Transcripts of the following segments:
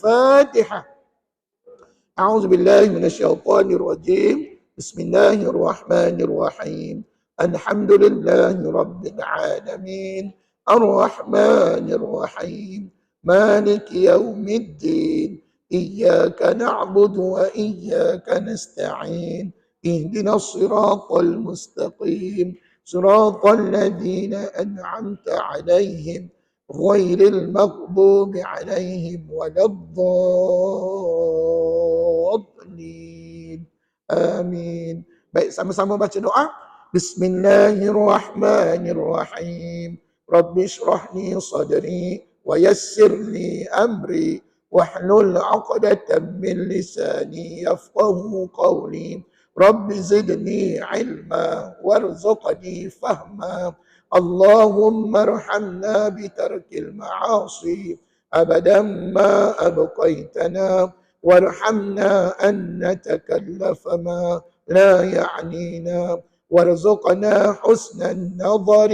Fatihah. أعوذ بالله من الشيطان الرجيم. بسم الله الرحمن الرحيم. الحمد لله رب العالمين الرحمن الرحيم مالك يوم الدين إياك نعبد وإياك نستعين اهدنا الصراط المستقيم صراط الذين أنعمت عليهم غير المغضوب عليهم ولا الضالين. Amin. Baik, sama-sama baca doa. Bismillahirrahmanirrahim. Rabbi shrahli sadri wa yassirli amri wahlul 'uqdatam min lisani yafqahu qawli. Rabbi zidni ilma warzuqni fahma. اللهم ارحمنا بترك المعاصي أبدا ما أبقيتنا وارحمنا أن نتكلف ما لا يعنينا وارزقنا حسن النظر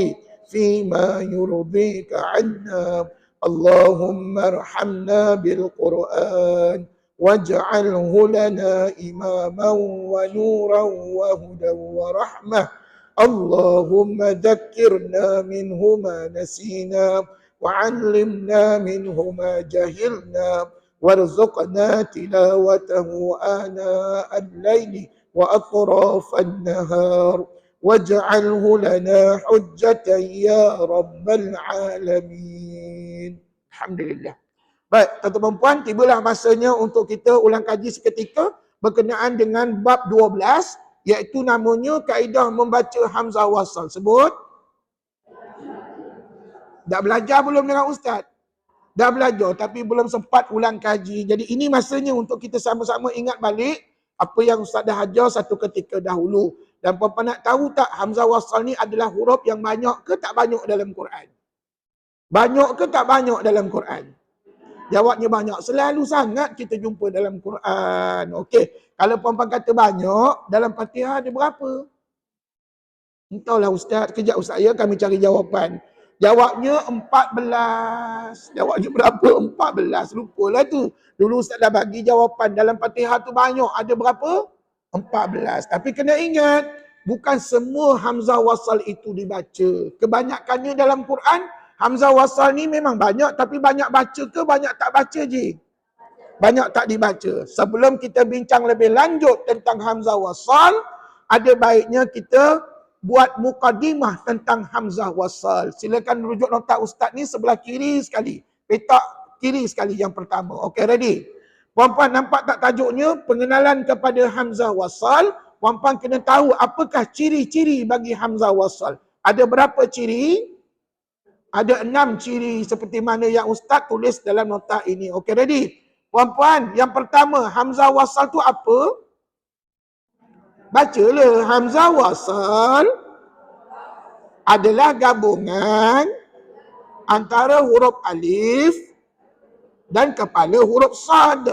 فيما يرضيك عنا. اللهم ارحمنا بالقرآن واجعله لنا إماما ونورا وهدى ورحمة. اللهم ذكرنا منه ما نسينا وعلمنا منه ما جهلنا وارزقنا تلاوته آناء الليل وأطراف النهار واجعله لنا حجة يا رب العالمين. Alhamdulillah. Baik, tuan-tuan dan puan, tibalah masanya untuk kita ulang kaji seketika berkenaan dengan bab 12, iaitu namanya kaedah membaca hamzah wasal. Sebut. Dah belajar belum dengan ustaz? Dah belajar tapi belum sempat ulang kaji. Jadi ini masanya untuk kita sama-sama ingat balik apa yang ustaz dah ajar satu ketika dahulu. Dan puan-puan nak tahu tak, hamzah wasal ni adalah huruf yang banyak ke tak banyak dalam Quran? Banyak ke tak banyak dalam Quran? Jawabnya banyak. Selalu sangat kita jumpa dalam Quran. Okey. Kalau puan-puan kata banyak, dalam Fatihah ada berapa? Entahlah ustaz, kejap ustaz ya, kami cari jawapan. Jawabnya 14. Jawabnya berapa? 14. Lupalah tu. Dulu ustaz dah bagi jawapan dalam Fatihah tu banyak. Ada berapa? 14. Tapi kena ingat, bukan semua hamzah wasal itu dibaca. Kebanyakannya dalam Quran, hamzah wasal ni memang banyak, tapi banyak baca ke banyak tak baca je? Banyak tak dibaca. Sebelum kita bincang lebih lanjut tentang hamzah wasal, ada baiknya kita buat mukadimah tentang hamzah wasal. Silakan rujuk nota ustaz ni sebelah kiri sekali. Petak kiri sekali yang pertama. Okey, ready? Puan-puan nampak tak tajuknya? Pengenalan kepada hamzah wasal. Puan-puan kena tahu apakah ciri-ciri bagi hamzah wasal. Ada berapa ciri? Ada 6 ciri seperti mana yang ustaz tulis dalam nota ini. Okey, ready? Puan-puan, yang pertama, hamzah wasal tu apa? Bacalah, hamzah wasal adalah gabungan antara huruf alif dan kepala huruf sad.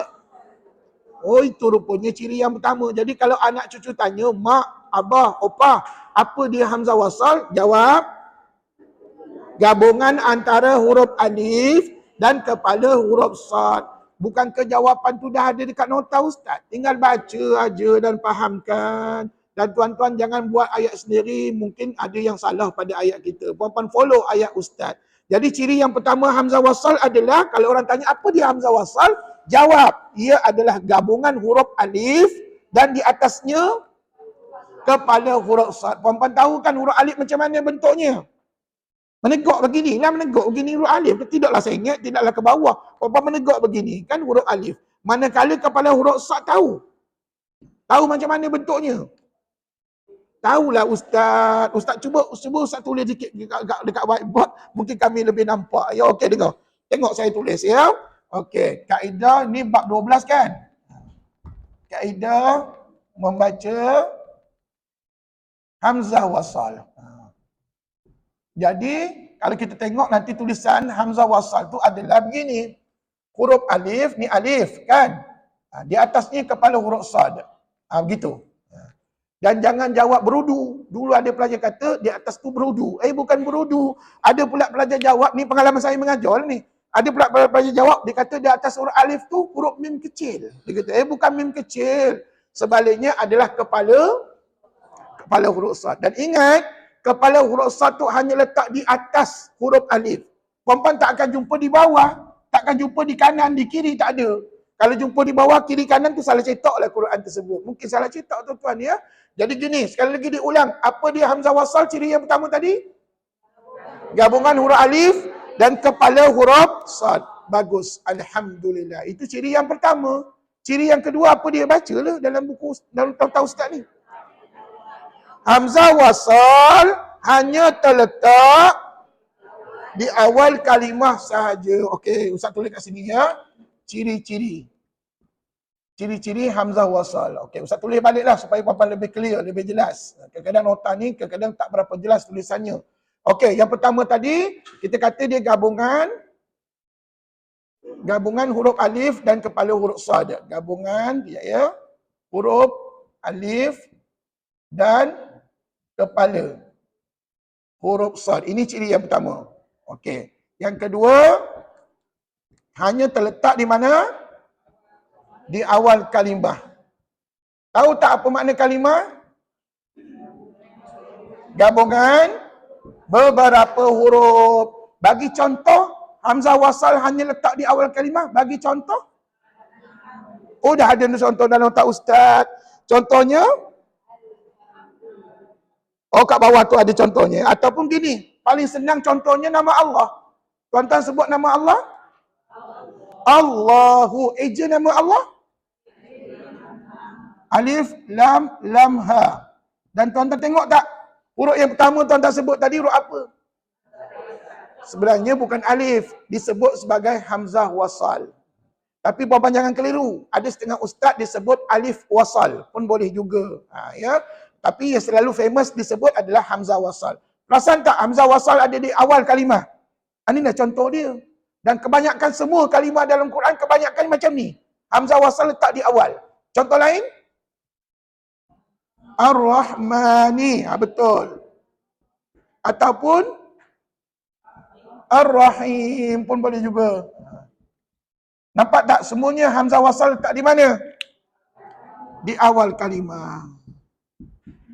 Oh, itu rupanya ciri yang pertama. Jadi kalau anak cucu tanya, mak, abah, opah, apa dia hamzah wasal? Jawab, gabungan antara huruf alif dan kepala huruf sad. Bukankah jawapan tu dah ada dekat nota ustaz? Tinggal baca aja dan fahamkan. Dan tuan-tuan jangan buat ayat sendiri, mungkin ada yang salah pada ayat kita. Puan-puan follow ayat ustaz. Jadi ciri yang pertama hamzah wasal adalah, kalau orang tanya apa dia hamzah wasal, jawab, ia adalah gabungan huruf alif dan di atasnya kepala huruf sad. Puan-puan tahu kan huruf alif macam mana bentuknya? Menegak begini lah, menegak begini huruf alif. Tidaklah sengit, tidaklah ke bawah. Puan-puan menegak begini, kan huruf alif. Manakala kepala huruf sad tahu. Tahu macam mana bentuknya? Tahulah ustaz. Ustaz cuba ustaz tulis sikit dekat whiteboard. Mungkin kami lebih nampak. Ya, okey dengar. Tengok saya tulis ya. Okey, kaedah ni bab 12 kan? Kaedah membaca hamzah wasal. Jadi, kalau kita tengok nanti tulisan hamzah wasal tu adalah begini. Huruf alif, ni alif kan? Di atasnya kepala huruf sad. Begitu. Dan jangan jawab berudu. Dulu ada pelajar kata di atas tu berudu. Bukan berudu. Ada pula pelajar jawab, ni pengalaman saya mengajar ni. Ada pula pelajar jawab, dia kata di atas huruf alif tu huruf mim kecil. Dia kata, bukan mim kecil. Sebaliknya adalah kepala huruf sad. Dan ingat, kepala huruf sad tu hanya letak di atas huruf alif. Puan-puan tak akan jumpa di bawah, tak akan jumpa di kanan, di kiri, tak ada. Kalau jumpa di bawah, kiri, kanan tu salah cetak lah Quran tersebut. Mungkin salah cetak tuan-tuan ya. Jadi gini, sekali lagi diulang. Apa dia hamzah wasal, ciri yang pertama tadi? Gabungan huruf alif dan kepala huruf sad. Bagus. Alhamdulillah. Itu ciri yang pertama. Ciri yang kedua apa dia baca lah dalam buku, dalam tahu ustaz ni. Hamzah wasal hanya terletak di awal kalimah sahaja. Okey, ustaz tulis kat sini ya. Ciri-ciri. Ciri-ciri hamzah wasal. Okey, ustaz tulis baliklah supaya puan-puan lebih clear, lebih jelas. Kadang-kadang nota ni kadang-kadang tak berapa jelas tulisannya. Okey, yang pertama tadi kita kata dia gabungan huruf alif dan kepala huruf sad. Gabungan ya, huruf alif dan kepala huruf sad. Ini ciri yang pertama. Okey. Yang kedua, hanya terletak di mana? Di awal kalimah. Tahu tak apa makna kalimah? Gabungan beberapa huruf. Bagi contoh, hamzah wasal hanya letak di awal kalimah. Bagi contoh. Oh, dah ada contoh dalam otak ustaz. Contohnya, oh kat bawah tu ada contohnya. Ataupun gini, paling senang contohnya nama Allah. Tuan-tuan sebut nama Allah? Allahu. Eja nama Allah? Alif, lam, lam, ha. Dan tuan-tuan tengok tak? Huruf yang pertama tuan-tuan sebut tadi huruf apa? Sebenarnya bukan alif. Disebut sebagai hamzah wasal. Tapi puan-puan jangan keliru. Ada setengah ustaz disebut alif wasal. Pun boleh juga. Ya. Tapi yang selalu famous disebut adalah hamzah wasal. Perasan tak hamzah wasal ada di awal kalimah? Ini dah contoh dia. Dan kebanyakan semua kalimah dalam Quran, kebanyakan macam ni. Hamzah wasal letak di awal. Contoh lain? Ar-Rahmani. Betul. Ataupun Ar-Rahim pun boleh juga. Nampak tak semuanya hamzah wasal letak di mana? Di awal kalimah.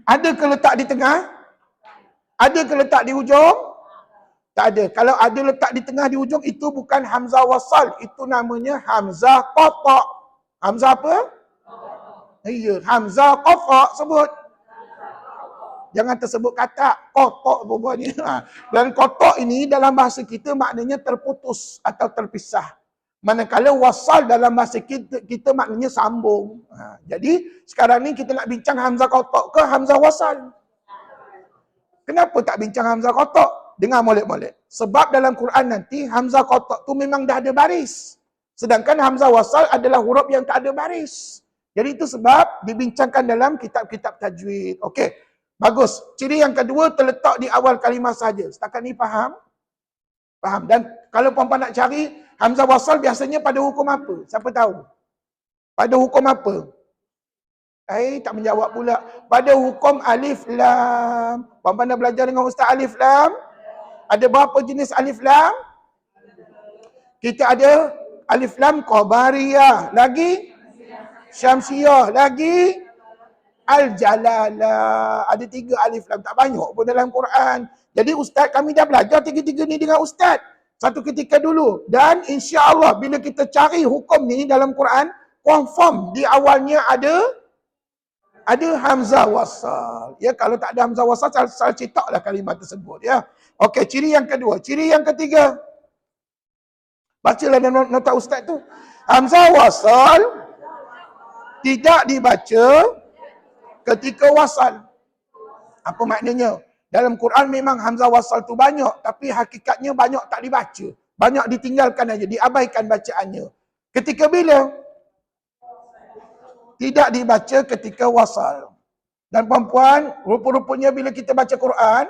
Ada ke letak di tengah? Ada ke letak di hujung? Tak ada. Kalau ada letak di tengah di hujung, itu bukan hamzah wasal. Itu namanya hamzah qata'. Hamzah apa? Iya, hamzah qata' sebut. Jangan tersebut kata qata' berbuahnya. Dan qata' ini dalam bahasa kita maknanya terputus atau terpisah. Manakala wasal dalam bahasa kita maknanya sambung. Jadi sekarang ni kita nak bincang hamzah qata' ke hamzah wasal? Kenapa tak bincang hamzah qata'? Dengar molek-molek. Sebab dalam Quran nanti hamzah qata' tu memang dah ada baris. Sedangkan hamzah wasal adalah huruf yang tak ada baris. Jadi itu sebab dibincangkan dalam kitab-kitab tajwid. Okey. Bagus. Ciri yang kedua terletak di awal kalimah saja. Setakat ni faham? Faham. Dan kalau puan-puan nak cari hamzah wasal biasanya pada hukum apa? Siapa tahu? Pada hukum apa? Tak menjawab pula. Pada hukum alif lam. Puan-puan dah belajar dengan Ustaz alif lam? Ada berapa jenis alif lam? Kita ada alif lam qabariyah. Lagi? Syamsiyah. Lagi? Al-Jalalah. Ada 3 alif lam. Tak banyak pun dalam Quran. Jadi ustaz kami dah belajar 3-3 ni dengan ustaz. Satu ketika dulu. Dan insya-Allah bila kita cari hukum ni dalam Quran, confirm di awalnya ada hamzah wasal. Ya, kalau tak ada hamzah wasal, salah cetaklah kalimat tersebut. Ya. Okey, ciri yang kedua. Ciri yang ketiga. Bacalah dalam nota ustaz tu. Hamzah wasal tidak dibaca ketika wasal. Apa maknanya? Dalam Quran memang hamzah wasal tu banyak, tapi hakikatnya banyak tak dibaca. Banyak ditinggalkan aja, diabaikan bacaannya. Ketika bila? Tidak dibaca ketika wasal. Dan puan-puan, rupa-rupanya bila kita baca Quran,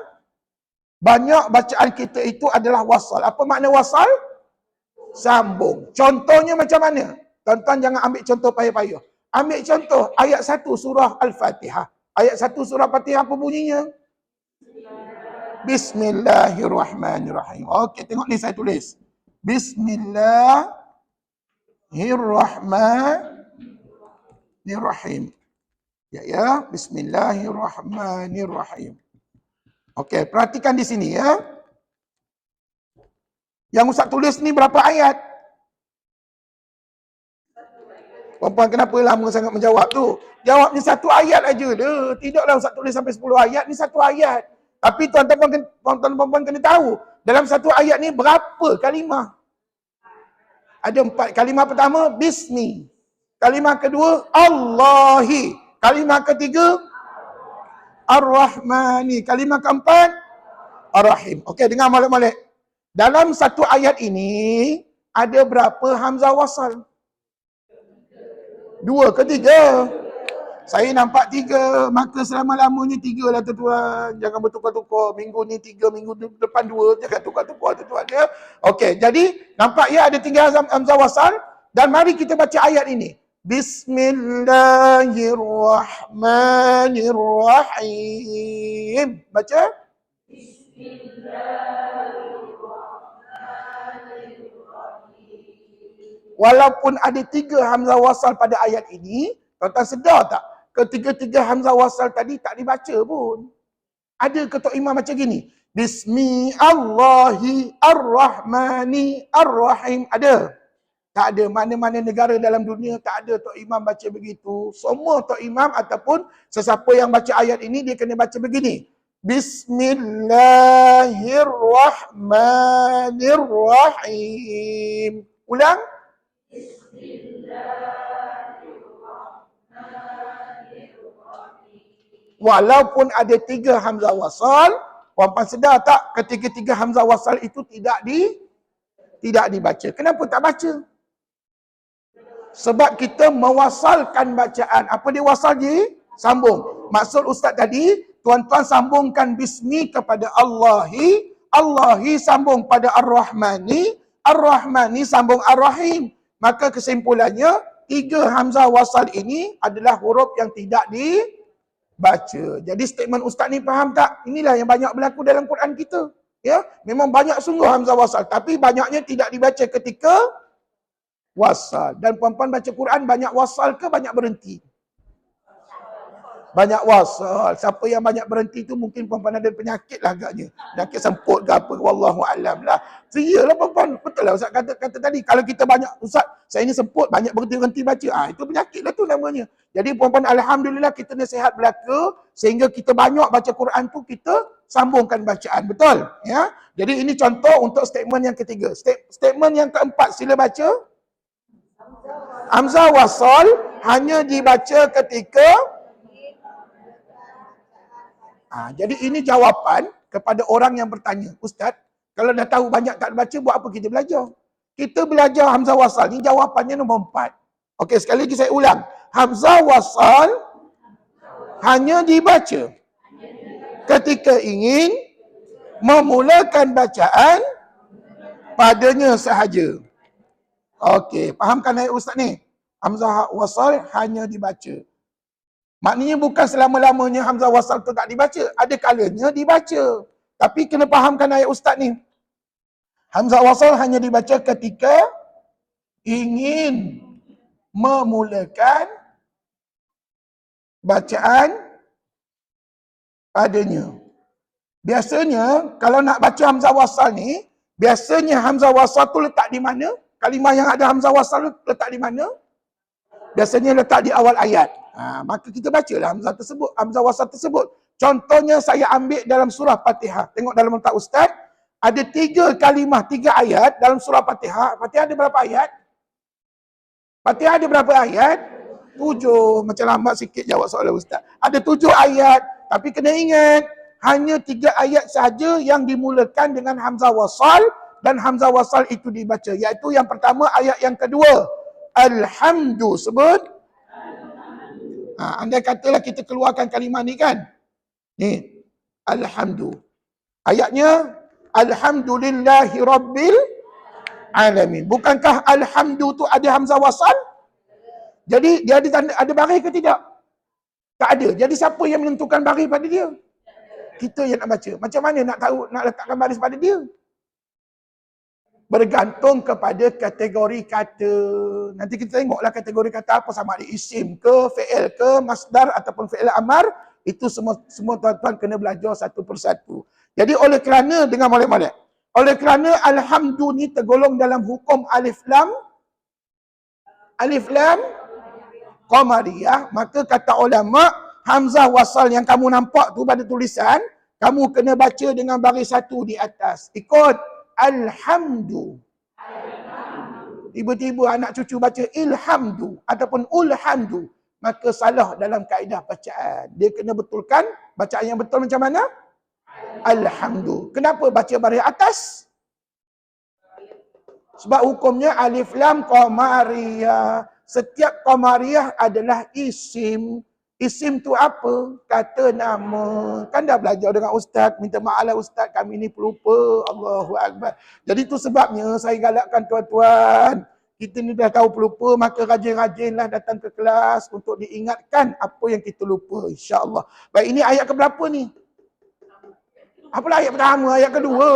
banyak bacaan kita itu adalah wasal. Apa makna wasal? Sambung. Contohnya macam mana? Tuan-tuan jangan ambil contoh payah-payah. Ambil contoh ayat 1 surah Al-Fatihah. Ayat 1 surah Al-Fatihah apa bunyinya? Bismillahirrahmanirrahim. Okey, tengok ni saya tulis. Bismillahirrahmanirrahim. Ya, Bismillahirrahmanirrahim. Okey, perhatikan di sini ya. Yang Ustaz tulis ni berapa ayat? Puan-puan kenapa lama sangat menjawab tu? Jawabnya satu ayat aja dah. Tidaklah Ustaz tulis sampai 10 ayat, ni satu ayat. Tapi tuan-tuan kena tahu, dalam satu ayat ni berapa kalimah? Ada 4. Kalimah pertama, Bismi. Kalimah kedua, Allahi. Kalimah ketiga, Ar-Rahmani. Kalimah keempat, Ar-Rahim. Okey, dengar molek-molek. Dalam satu ayat ini, ada berapa hamzah wasal? 2 ke 3? Saya nampak 3, maka selama-lamanya 3 lah tuan-tuan. Jangan bertukar-tukar. Minggu ni 3, minggu depan 2. Jangan tukar-tukar tuan-tuan ya. Okey, jadi nampak ya ada 3 hamzah wasal. Dan mari kita baca ayat ini. Bismillahirrahmanirrahim. Baca. Walaupun ada 3 hamzah wasal pada ayat ini, tuan-tuan sedar tak? Ketiga-tiga hamzah wasal tadi tak dibaca pun. Ada ketua imam macam gini. Bismi Allahi Ar-Rahmani Ar-Rahim. Ada? Tak ada. Mana-mana negara dalam dunia tak ada tok imam baca begitu. Semua tok imam ataupun sesiapa yang baca ayat ini, dia kena baca begini. Bismillahirrahmanirrahim. Ulang. Walaupun ada 3 hamzah wasal, puan-puan sedar tak ketiga-tiga hamzah wasal itu tidak dibaca. Kenapa tak baca? Sebab kita mewasalkan bacaan. Apa dia wasal sambung. Maksud ustaz tadi, tuan-tuan sambungkan bismi kepada Allahi, Allahi sambung pada Ar-Rahmani, Ar-Rahmani sambung Ar-Rahim. Maka kesimpulannya, 3 hamzah wasal ini adalah huruf yang tidak dibaca. Jadi statement ustaz ni faham tak? Inilah yang banyak berlaku dalam Quran kita. Ya, memang banyak sungguh hamzah wasal, tapi banyaknya tidak dibaca ketika wasal. Dan puan-puan baca Quran banyak wasal ke banyak berhenti? Banyak wasal. Siapa yang banyak berhenti tu mungkin puan-puan ada penyakit lah agaknya. Penyakit semput ke apa, wallahu alam lah. Iyalah puan-puan, betul lah Ustaz kata tadi. Kalau kita banyak, Ustaz saya ni semput, banyak berhenti-berhenti baca. Itu penyakit lah tu namanya. Jadi puan-puan alhamdulillah kita nasihat belaka sehingga kita banyak baca Quran tu, kita sambungkan bacaan. Betul? Ya. Jadi ini contoh untuk statement yang ketiga. Statement yang keempat, sila baca. Hamzah wasal hanya dibaca ketika jadi ini jawapan kepada orang yang bertanya, Ustaz, kalau dah tahu banyak tak baca, buat apa kita belajar? Kita belajar hamzah wasal ni jawapannya nombor 4. Okey, sekali lagi saya ulang. Hamzah wasal hanya dibaca ketika ingin memulakan bacaan padanya sahaja. Okey, fahamkan ayat Ustaz ni? Hamzah wasal hanya dibaca. Maknanya bukan selama-lamanya hamzah wasal tu tak dibaca. Ada kalanya dibaca. Tapi kena fahamkan ayat Ustaz ni. Hamzah wasal hanya dibaca ketika ingin memulakan bacaan padanya. Biasanya kalau nak baca hamzah wasal ni, biasanya hamzah wasal tu letak di mana? Kalimah yang ada hamzah wasal tu letak di mana? Biasanya letak di awal ayat. Maka kita bacalah hamzah wasal tersebut. Contohnya saya ambil dalam surah Fatihah. Tengok dalam letak Ustaz, ada 3 kalimah, 3 ayat dalam surah Fatihah. Fatihah ada berapa ayat? Fatihah ada berapa ayat? 7. Macam lambat sikit jawab soalan Ustaz. Ada 7 ayat, tapi kena ingat, hanya 3 ayat sahaja yang dimulakan dengan hamzah wasal, dan hamzah wasal itu dibaca. Iaitu yang pertama, ayat yang kedua. Alhamdu, sebut. Andai katalah kita keluarkan kalimah ni kan. Ni, Alhamdu. Ayatnya, Alhamdulillahi Rabbil Alamin. Bukankah Alhamdu tu ada hamzah wasal? Jadi, dia ada baris ke tidak? Tak ada. Jadi, siapa yang menentukan baris pada dia? Kita yang nak baca. Macam mana nak tahu, nak letakkan baris pada dia? Bergantung kepada kategori kata. Nanti kita tengoklah kategori kata apa, sama ada isim ke, fi'il ke, masdar ataupun fi'il amar. Itu semua tuan-tuan kena belajar satu persatu. Jadi oleh kerana, dengar molek-molek. Oleh kerana alhamdu ni tergolong dalam hukum alif lam qamariyah, maka kata ulama, hamzah wasal yang kamu nampak tu pada tulisan, kamu kena baca dengan baris satu di atas. Ikut alhamdu. Tiba-tiba anak cucu baca ilhamdu ataupun ulhamdu, maka salah dalam kaedah bacaan. Dia kena betulkan bacaan yang betul macam mana? Alhamdu. Kenapa baca baris atas? Sebab hukumnya alif lam qamariyah. Setiap qamariyah adalah isim. Isim tu apa? Kata nama. Kan dah belajar dengan ustaz. Minta maaf lah ustaz, kami ni pelupa. Allahu Akbar. Jadi tu sebabnya saya galakkan tuan-tuan. Kita ni dah tahu pelupa, maka rajin-rajinlah datang ke kelas untuk diingatkan apa yang kita lupa. InsyaAllah. Baik, ini ayat ke berapa ni? Apalah ayat pertama, ayat kedua.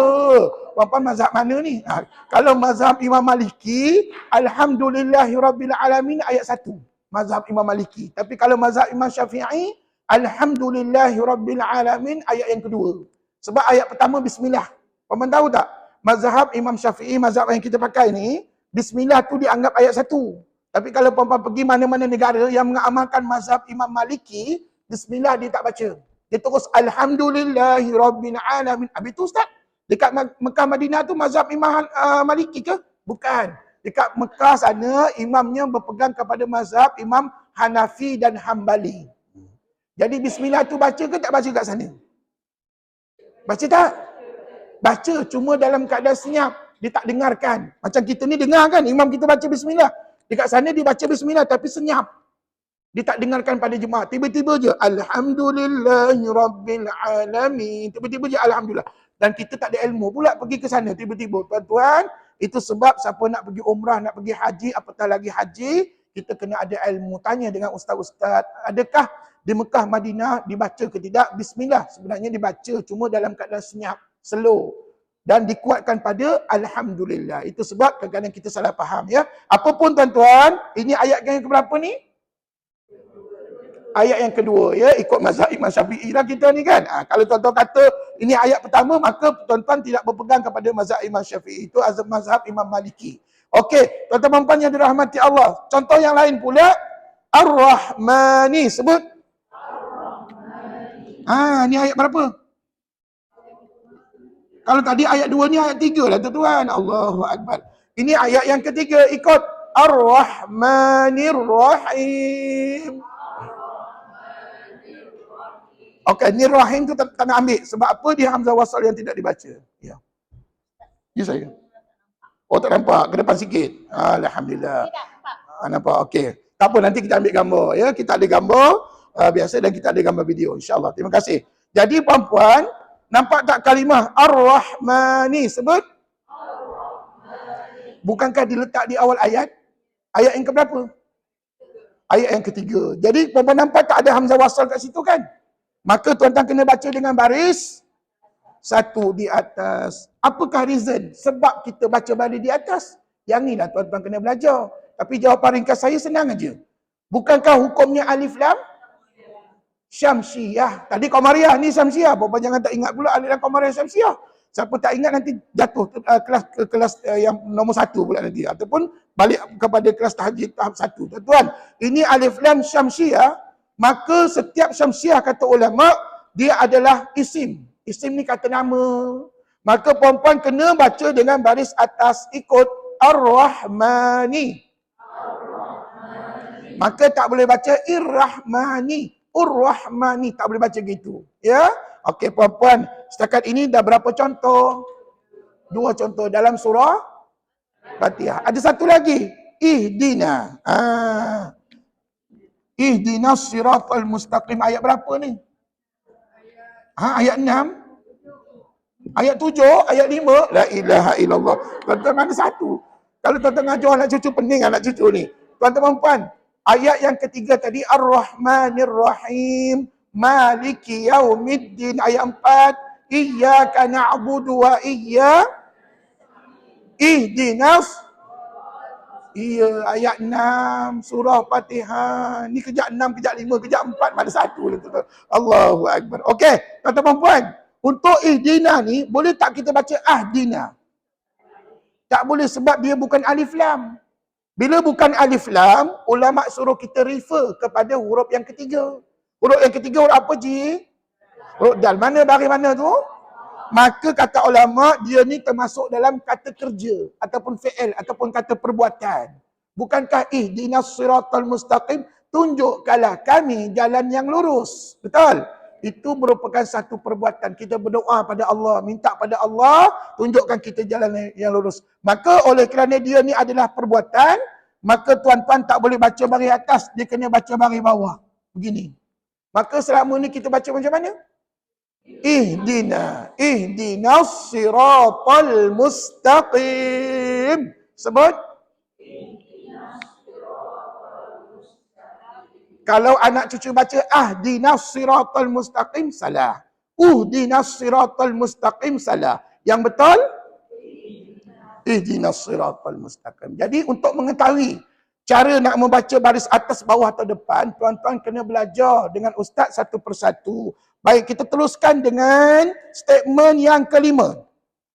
Puan-puan mazhab mana ni? Kalau mazhab Imam Maliki, Alhamdulillahirrabbilalamin ayat 1. Mazhab Imam Maliki. Tapi kalau mazhab Imam Syafi'i, Alhamdulillahirrabbilalamin ayat yang kedua. Sebab ayat pertama Bismillah. Puan-puan tahu tak? Mazhab Imam Syafi'i, mazhab yang kita pakai ni, Bismillah tu dianggap ayat 1. Tapi kalau puan-puan pergi mana-mana negara yang mengamalkan mazhab Imam Maliki, Bismillah dia tak baca. Dia terus Alhamdulillahirrabbilalamin. Habis tu ustaz, dekat Mekah Madinah tu mazhab Imam Maliki ke? Bukan. Dekat Mekah sana, imamnya berpegang kepada mazhab Imam Hanafi dan Hambali. Jadi Bismillah tu baca ke tak baca kat sana? Baca tak? Baca, cuma dalam keadaan senyap. Dia tak dengarkan. Macam kita ni dengar kan, imam kita baca Bismillah. Dekat sana dia baca Bismillah tapi senyap. Dia tak dengarkan pada jemaah. Tiba-tiba je, Alhamdulillahirrabbilalamin. Tiba-tiba je, Alhamdulillah. Dan kita tak ada ilmu pula pergi ke sana tiba-tiba. Tuan-tuan, itu sebab siapa nak pergi umrah, nak pergi haji, apatah lagi haji, kita kena ada ilmu. Tanya dengan ustaz-ustaz, adakah di Mekah, Madinah dibaca ke tidak? Bismillah. Sebenarnya dibaca, cuma dalam keadaan senyap, slow. Dan dikuatkan pada Alhamdulillah. Itu sebab kadang-kadang kita salah faham ya. Apapun tuan-tuan, ini ayat yang keberapa ni? Ayat yang kedua ya, ikut mazhab Imam Syafi'i lah kita ni kan. Kalau tuan-tuan kata ini ayat pertama, maka tuan-tuan tidak berpegang kepada mazhab Imam Syafi'i. Itu mazhab Imam Maliki. Okey, tuan-tuan puan yang dirahmati Allah. Contoh yang lain pula, Ar-Rahmani. Sebut. Ar-Rahmani. Ni ayat berapa? Kalau tadi ayat 2 ni ayat 3 lah tuan-tuan. Allahu Akbar. Ini ayat yang ketiga, ikut Ar-Rahmanir Rahim. Okey, ni rahim tu tak nak ambil. Sebab apa? Dia hamzah wasal yang tidak dibaca. Ya. Ya saya. Oh tak nampak. Ke depan sikit. Alhamdulillah. Nampak. Okey. Tak apa, nanti kita ambil gambar. Ya, kita ada gambar biasa dan kita ada gambar video. InsyaAllah. Terima kasih. Jadi puan-puan, nampak tak kalimah Ar-Rahmani? Sebut. Bukankah diletak di awal ayat? Ayat yang keberapa? Ayat yang ketiga. Jadi puan-puan nampak tak ada hamzah wasal kat situ kan? Maka tuan-tuan kena baca dengan baris satu di atas. Apakah reason? Sebab kita baca baris di atas. Yang ni lah tuan-tuan kena belajar. Tapi jawapan ringkas saya senang aja. Bukankah hukumnya alif lam syamsiyah? Tadi qamariyah, ni syamsiyah. Bapak jangan tak ingat pula alif lam qamariyah syamsiyah. Siapa tak ingat nanti jatuh kelas yang nombor 1 pula nanti. Ataupun balik kepada kelas tahajud tahap 1. Tuan-tuan, ini alif lam syamsiyah. Maka setiap syamsiah kata ulama, dia adalah isim. Isim ni kata nama. Maka puan-puan kena baca dengan baris atas, ikut Ar-Rahmani. Maka tak boleh baca Ir-Rahmani. Ur-Rahmani. Tak boleh baca gitu. Ya? Okey puan-puan, setakat ini dah berapa contoh? 2 contoh dalam surah Fatihah. Ada satu lagi. Ihdina. Ihdinas siratal mustaqim. Ayat berapa ni? Ayat 6. Ayat 7, ayat 5. La ilaha illallah. Tuan-tuan mana satu? Kalau tuan-tuan ngajar anak cucu, pening anak cucu ni. Tuan-tuan puan, ayat yang ketiga tadi Ar-Rahmanir Rahim, Maliki Yaumiddin. Ayat 4, Iyyaka na'budu wa Ihdinas. Iya, ayat 6 surah Fatihah. Ni kejap 6, kejap 5, kejap 4, mana satu lah tu. Allahu Akbar. Okey, tuan-tuan puan, untuk ihdina ni boleh tak kita baca ahdina? Tak boleh sebab dia bukan alif lam. Bila bukan alif lam, ulama suruh kita refer kepada huruf yang ketiga. Huruf yang ketiga huruf apa, Ji? Huruf dal. Mana baris mana tu? Maka kata ulama, dia ni termasuk dalam kata kerja ataupun fi'il ataupun kata perbuatan. Bukankah ihdinas siratal mustaqim, tunjukkanlah kami jalan yang lurus. Betul? Itu merupakan satu perbuatan. Kita berdoa pada Allah, minta pada Allah tunjukkan kita jalan yang lurus. Maka oleh kerana dia ni adalah perbuatan, maka tuan-tuan tak boleh baca baris atas, dia kena baca baris bawah. Begini. Maka selama ni kita baca macam mana? Ihdinas siratal mustaqim. Sebut. Kalau anak cucu baca ahdinas siratal mustaqim, salah. Uhdinas siratal mustaqim, salah. Yang betul? Ihdinas siratal mustaqim. Jadi untuk mengetahui cara nak membaca baris atas, bawah atau depan, tuan-tuan kena belajar dengan ustaz satu persatu. Baik, kita teruskan dengan statement yang kelima.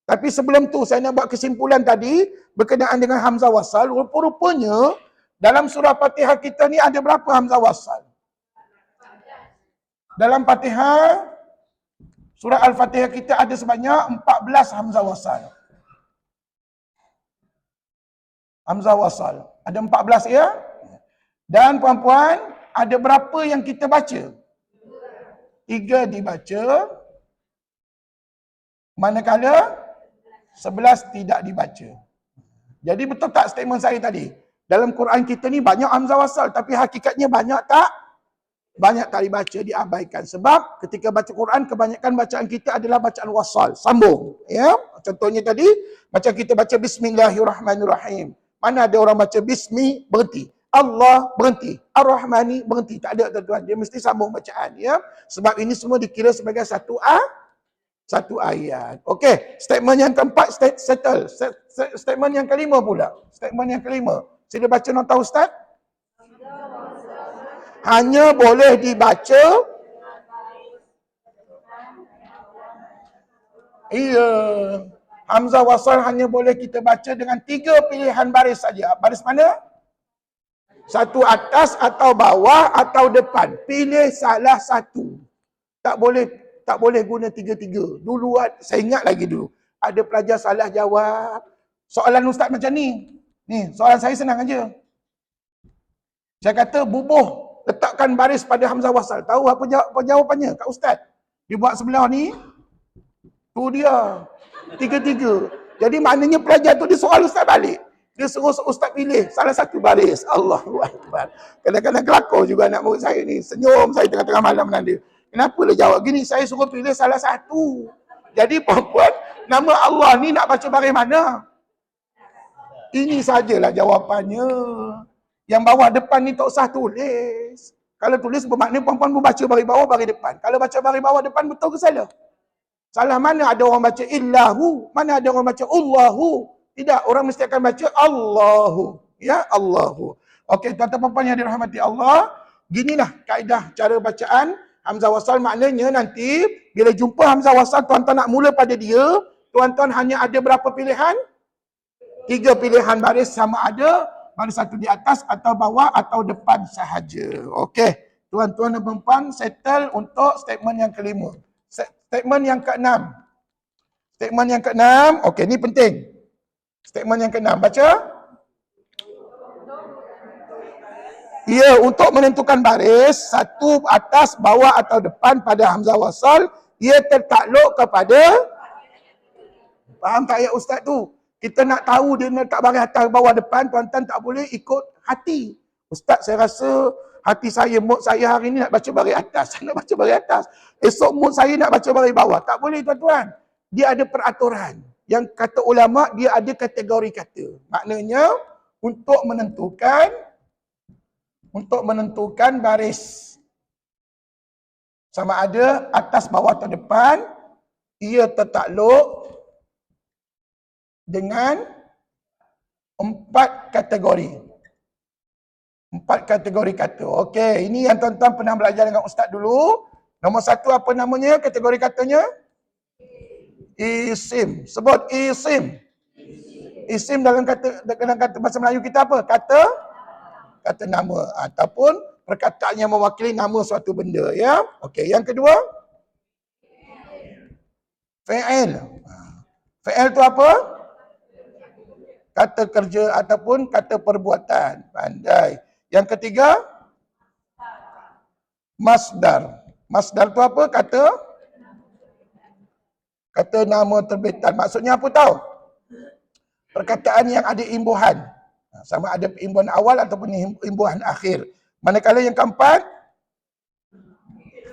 Tapi sebelum tu, saya nak buat kesimpulan tadi berkenaan dengan hamzah wasal. Rupa-rupanya, dalam surah Fatihah kita ni ada berapa hamzah wasal? Dalam Fatihah, surah Al-Fatihah kita ada sebanyak 14 hamzah wasal. Hamzah wasal. Ada 14 ya? Dan puan-puan, ada berapa yang kita baca? 3 dibaca, manakala 11 tidak dibaca. Jadi betul tak statement saya tadi? Dalam Quran kita ni banyak hamzah wasal, tapi hakikatnya banyak tak? Banyak tak dibaca, diabaikan. Sebab ketika baca Quran, kebanyakan bacaan kita adalah bacaan wasal, sambung. Ya? Contohnya tadi, macam kita baca Bismillahirrahmanirrahim. Mana ada orang baca Bismi, berhenti. Allah berhenti, Ar-Rahmani berhenti. Tak ada tuan-tuan, dia mesti sambung bacaan ya. Sebab ini semua dikira sebagai satu ayat. Okey, statement yang keempat settle. Statement yang kelima pula. Statement yang kelima. Sila baca nota ustaz. Hanya boleh dibaca. Iya. Hamzah wasal hanya boleh kita baca dengan 3 pilihan baris saja. Baris mana? Satu atas atau bawah atau depan. Pilih salah satu. Tak boleh guna 3-3. Dulu saya ingat lagi dulu. Ada pelajar salah jawab. Soalan ustaz macam ni. Ni, soalan saya senang aja. Saya kata bubuh, letakkan baris pada hamzah wasal. Tahu apa jawapannya Kak Ustaz? Dia buat sebelah ni. Tu dia. 3-3. Jadi maknanya pelajar tu dia soal ustaz balik. Dia suruh ustaz pilih salah satu baris. Allahu Akbar. Kadang-kadang kelakar juga anak murid saya ni. Senyum saya tengah-tengah malam dengan dia. Kenapa dia jawab gini? Saya suruh pilih salah satu. Jadi puan-puan, nama Allah ni nak baca baris mana? Ini sajalah jawapannya. Yang bawah depan ni tak usah tulis. Kalau tulis bermakna puan-puan pun baca baris bawah, baris depan. Kalau baca baris bawah depan betul ke salah? Salah mana ada orang baca illahu, mana ada orang baca Allahu. Tidak, orang mesti akan baca Allahu. Ya, Allahu. Okey, tuan-tuan puan yang dirahmati Allah, ginilah kaedah cara bacaan hamzah wasal. Maknanya nanti bila jumpa hamzah wasal, tuan-tuan nak mula pada dia, tuan-tuan hanya ada berapa pilihan? 3 pilihan baris, sama ada baris satu di atas atau bawah atau depan sahaja. Okey, tuan-tuan dan puan-puan settle untuk statement yang kelima. Statement yang keenam. Statement yang keenam, okey, ni penting. Statement yang keenam, baca. Ya, untuk menentukan baris, satu atas, bawah atau depan pada hamzah wasal, ia tertakluk kepada, faham tak ayat ustaz tu? Kita nak tahu dia nak letak baris atas, bawah, depan, tuan-tuan tak boleh ikut hati. Ustaz, saya rasa hati saya, mood saya hari ni nak baca baris atas. Saya nak baca baris atas. Esok mood saya nak baca baris bawah. Tak boleh tuan-tuan. Dia ada peraturan. Yang kata ulama, dia ada kategori kata. Maknanya, untuk menentukan baris. Sama ada atas, bawah atau depan, ia tertakluk dengan 4 kategori. 4 kategori kata. Okey, ini yang tuan-tuan pernah belajar dengan ustaz dulu. Nombor 1 apa namanya kategori katanya? Isim. Sebut isim. Isim dalam kata bahasa Melayu kita apa? Kata nama ataupun perkataan yang mewakili nama suatu benda, ya. Okey, yang kedua fi'il. Fi'il tu apa? Kata kerja ataupun kata perbuatan. Pandai. Yang ketiga masdar. Masdar tu apa? Kata nama terbitan. Maksudnya apa tahu? Perkataan yang ada imbuhan. Sama ada imbuhan awal ataupun imbuhan akhir. Manakala yang keempat,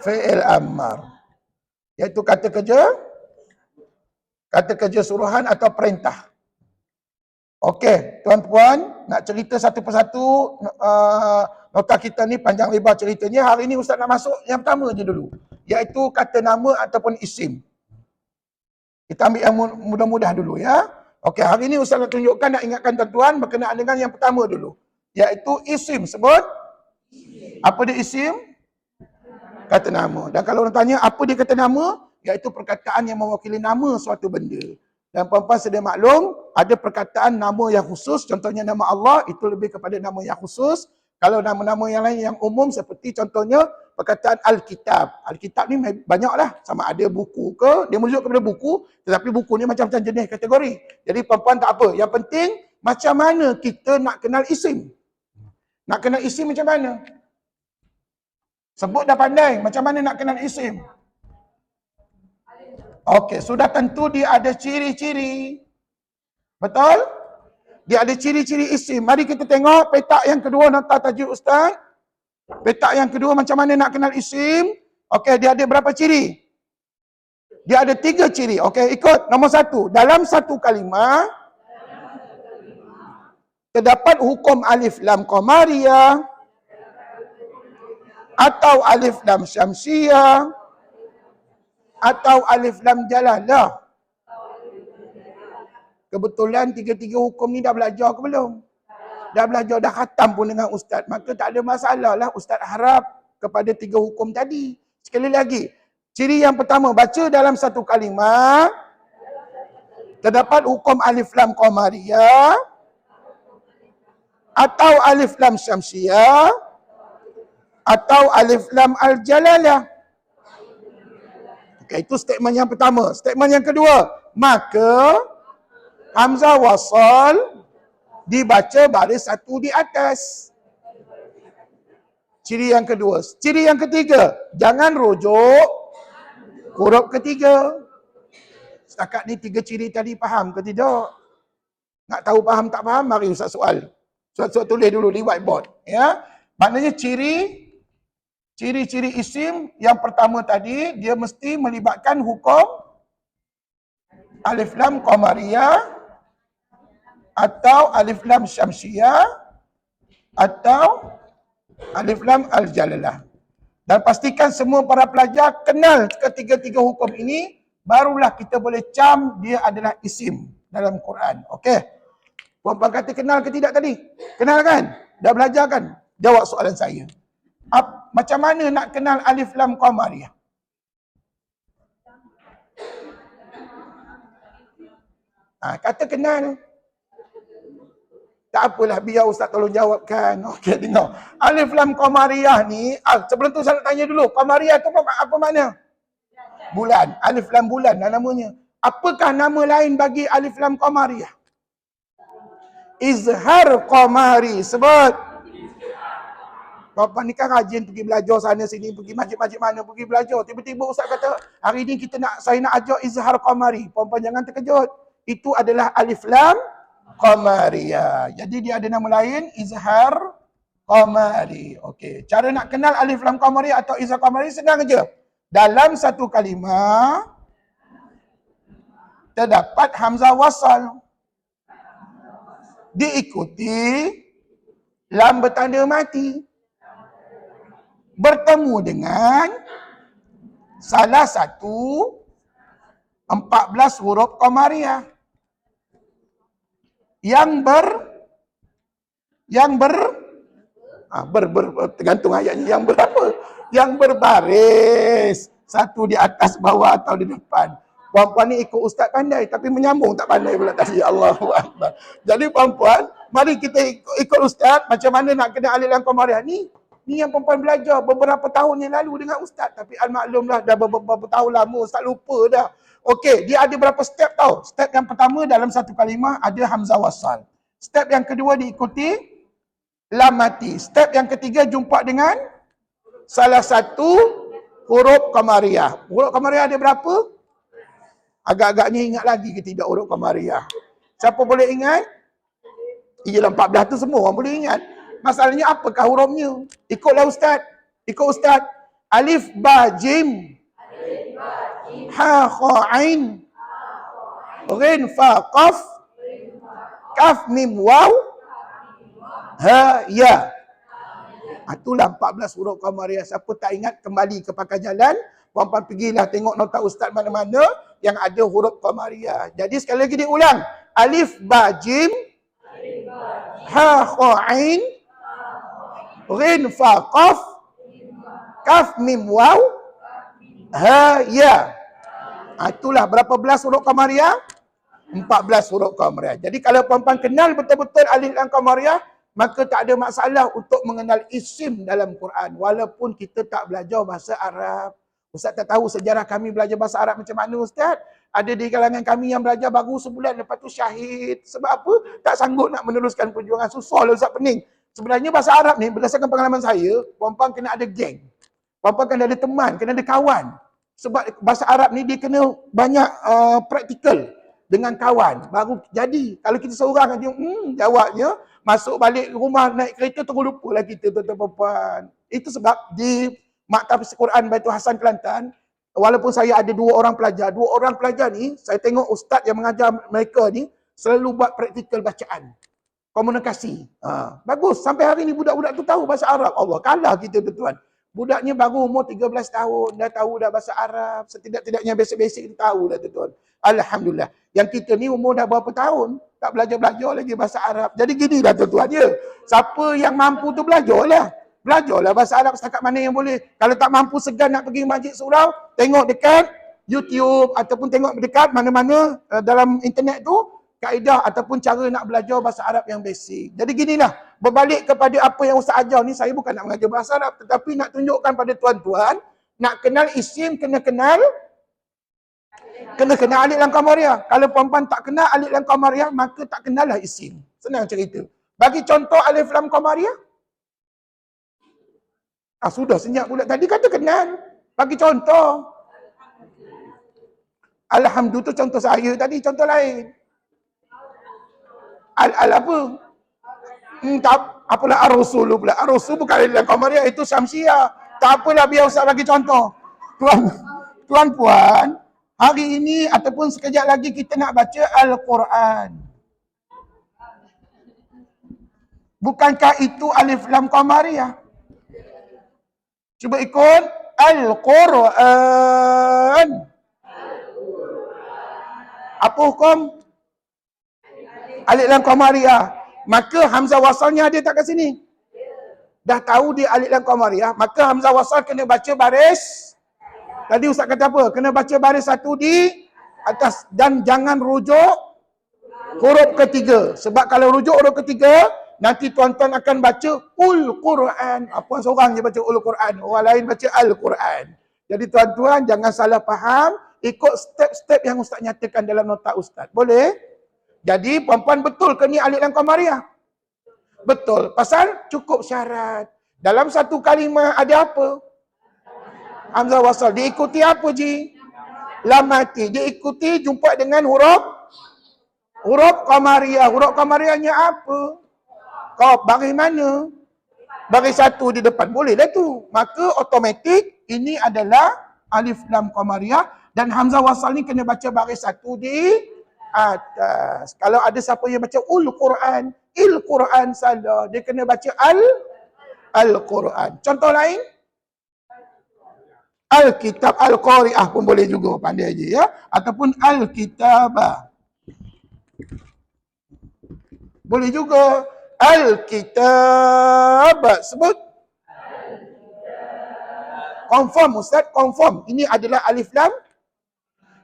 fi'il amar. Iaitu kata kerja suruhan atau perintah. Okey, tuan-puan, nak cerita satu persatu nota kita ni panjang lebar ceritanya. Hari ni Ustaz nak masuk yang pertama je dulu. Iaitu kata nama ataupun isim. Kita ambil yang mudah-mudah dulu, ya. Okey, hari ni Ustaz nak tunjukkan, nak ingatkan tuan-tuan berkenaan dengan yang pertama dulu. Iaitu isim. Sebut. Apa dia isim? Kata nama. Dan kalau orang tanya apa dia kata nama, iaitu perkataan yang mewakili nama suatu benda. Dan puan-puan sedia maklum, ada perkataan nama yang khusus, contohnya nama Allah, itu lebih kepada nama yang khusus. Kalau nama-nama yang lain yang umum, seperti contohnya perkataan Alkitab. Alkitab ni banyaklah, sama ada buku ke, dia merujuk kepada buku, tetapi buku ni macam-macam jenis kategori. Jadi puan-puan tak apa, yang penting macam mana kita nak kenal isim. Nak kenal isim macam mana? Sebut dah pandai, macam mana nak kenal isim? Okey, sudah tentu dia ada ciri-ciri. Betul? Dia ada ciri-ciri isim. Mari kita tengok petak yang kedua nota tajuk Ustaz. Petak yang kedua macam mana nak kenal isim. Okey, dia ada berapa ciri? Dia ada 3 ciri. Okey, ikut. Nombor 1. Dalam satu kalimah, terdapat hukum alif lam qamariyah atau alif lam syamsiyah atau alif lam jalalah. Kebetulan 3-3 hukum ni dah belajar ke belum? Dah belajar, dah khatam pun dengan ustaz. Maka tak ada masalah lah ustaz harap kepada 3 hukum tadi. Sekali lagi, ciri yang pertama, baca dalam satu kalimah, terdapat hukum alif lam qamariyah atau alif lam syamsiyah atau alif lam al-jalalah. Okay, itu statement yang pertama. Statement yang kedua, maka hamzah wasal dibaca baris satu di atas. Ciri yang kedua. Ciri yang ketiga, jangan rujuk huruf ketiga. Setakat ni 3 ciri tadi faham ke tidak? Nak tahu faham tak faham? Mari Ustaz soal. Ustaz tulis dulu di whiteboard. Ya, maknanya ciri-ciri isim yang pertama tadi, dia mesti melibatkan hukum alif lam qamariyah atau alif lam syamsiyah atau alif lam al-jalalah. Dan pastikan semua para pelajar kenal ketiga-tiga hukum ini, barulah kita boleh cam dia adalah isim dalam Quran. Okey. Puan-puan kata kenal ke tidak tadi? Kenal kan? Dah belajar kan? Jawab soalan saya. Macam mana nak kenal alif lam qamariyah? Kata kenal. Tak apalah, biar Ustaz tolong jawabkan. Okey, tengok. Alif lam qamariyah ni, sebelum tu saya nak tanya dulu. Qamariyah tu apa makna? Bulan. Alif lam bulan lah namanya. Apakah nama lain bagi alif lam qamariyah? Izhar qamari. Sebut. Bapak ni kan rajin pergi belajar sana sini, pergi masjid-masjid mana, pergi belajar. Tiba-tiba Ustaz kata, hari ni saya nak ajar izhar qamari. Puan-puan jangan terkejut. Itu adalah alif lam qamariyah. Jadi dia ada nama lain, izhar qamari. Okey. Cara nak kenal alif lam qamariyah atau izhar qamari senang aja. Dalam satu kalimah, terdapat hamzah wasal. Diikuti lam bertanda mati. Bertemu dengan salah satu 14 huruf qamariyah yang Yang tergantung ayatnya. Yang berapa? Yang berbaris. Satu di atas, bawah atau di depan. Puan-puan ni ikut ustaz pandai tapi menyambung tak pandai pula tadi. Allahu Akbar. Jadi puan-puan, mari kita ikut ustaz macam mana nak kena alif lam qamariah ni. Ni yang perempuan belajar beberapa tahun yang lalu dengan ustaz, tapi al-maklumlah dah beberapa tahun lama ustaz lupa dah. Okey, dia ada berapa step tau. Step yang pertama dalam satu kalimah ada hamzah wasal. Step yang kedua diikuti lam mati. Step yang ketiga jumpa dengan salah satu huruf qamariah. Huruf qamariah ada berapa? Agak-agaknya ingat lagi ke tidak huruf qamariah? Siapa boleh ingat? Ialah 14 tu semua orang boleh ingat. Masalahnya apakah hurufnya? Ikutlah ustaz. Ikut ustaz. Alif ba jim. Ha kha ain. Ghin fa qaf. Kaf mim waw. Ha ya. Itulah 14 huruf qamariah. Siapa tak ingat kembali ke pakai jalan. Puan-puan pergilah tengok nota ustaz mana-mana yang ada huruf qamariah. Jadi sekali lagi diulang. Alif ba jim. Ha kha ain. Ghin fa qaf. Kaf mim waw. Ha ya. Itulah berapa belas huruf qamariah? 14 huruf qamariah. Jadi kalau puan-puan kenal betul-betul alif lam qamariah, maka tak ada masalah untuk mengenal isim dalam Quran. Walaupun kita tak belajar bahasa Arab. Ustaz tak tahu sejarah kami belajar bahasa Arab macam mana Ustaz. Ada di kalangan kami yang belajar baru sebulan, lepas tu syahid. Sebab apa? Tak sanggup nak meneruskan perjuangan. Susah lah Ustaz, pening. Sebenarnya bahasa Arab ni, berdasarkan pengalaman saya, puan-puan kena ada geng. Puan-puan kena ada teman, kena ada kawan. Sebab bahasa Arab ni dia kena banyak praktikal dengan kawan. Baru jadi. Kalau kita seorang aja, jawabnya, masuk balik rumah, naik kereta, terus lupa lah kita, tuan-tuan puan-puan. Itu sebab di Maktab Quran Baitul Hasan Kelantan, walaupun saya ada dua orang pelajar ni, saya tengok ustaz yang mengajar mereka ni, selalu buat praktikal bacaan. Komunikasi. Bagus. Sampai hari ni budak-budak tu tahu bahasa Arab. Allah, kalah kita tuan-tuan. Budaknya baru umur 13 tahun, dah tahu dah bahasa Arab. Setidak-tidaknya basic-basic dia tahu dah tuan-tuan. Alhamdulillah. Yang kita ni umur dah berapa tahun, tak belajar-belajar lagi bahasa Arab. Jadi gini dah tuan-tuan ya. Siapa yang mampu tu belajarlah. Belajarlah bahasa Arab setakat mana yang boleh. Kalau tak mampu segan nak pergi masjid surau, tengok dekat YouTube ataupun tengok dekat mana-mana dalam internet tu, kaedah ataupun cara nak belajar bahasa Arab yang basic. Jadi ginilah, berbalik kepada apa yang Ustaz ajar ni, saya bukan nak mengajar bahasa Arab, tetapi nak tunjukkan pada tuan-tuan, nak kenal isim, kena kenal alif lam qamariah. Kalau puan-puan tak kenal alif lam qamariah, maka tak kenal lah isim. Senang cerita. Bagi contoh alif lam qamariah. Sudah senyap pula. Tadi kata kenal. Bagi contoh. Alhamdulillah tu contoh saya tadi, contoh lain. Al apa? Tak apalah ar-rasul pula. Ar-rasul bukan alif lam qamariah, itu Syamsiah. Tak apalah, biar Ustaz bagi contoh. Tuan-puan, hari ini ataupun sekejap lagi kita nak baca Al-Quran. Bukankah itu alif lam qamariah? Cuba ikut Al-Quran. Apa hukum? Alif lam qamariah. Maka hamzah wasalnya ada tak kat sini? Dah tahu dia alif lam qamariah, maka hamzah wasal kena baca baris. Tadi Ustaz kata apa? Kena baca baris satu di atas dan jangan rujuk huruf ketiga. Sebab kalau rujuk huruf ketiga, nanti tuan-tuan akan baca Ul-Quran. Puan seorang je baca Ul-Quran, orang lain baca Al-Quran. Jadi tuan-tuan jangan salah faham, ikut step-step yang Ustaz nyatakan dalam nota Ustaz. Boleh? Jadi puan-puan betul ke ni alif lam qamariah? Betul. Pasal cukup syarat. Dalam satu kalimah ada apa? Hamzah wasal. Diikuti apa Ji? Lam mati. Diikuti jumpa dengan huruf qamariah. Huruf qamariahnya apa? Qaf. Baris mana? Baris satu di depan. Boleh dah tu. Maka automatik ini adalah alif lam qamariah. Dan hamzah wasal ni kena baca baris satu di atas. Kalau ada siapa yang baca Ul-Quran, Il-Quran salah. Dia kena baca Al-Quran. Contoh lain? Al-Kitab, Al-Qari'ah pun boleh juga, pandai je ya. Ataupun Al-Kitabah. Boleh juga. Al-kitab. Sebut. Confirm Ustaz, confirm. Ini adalah alif lam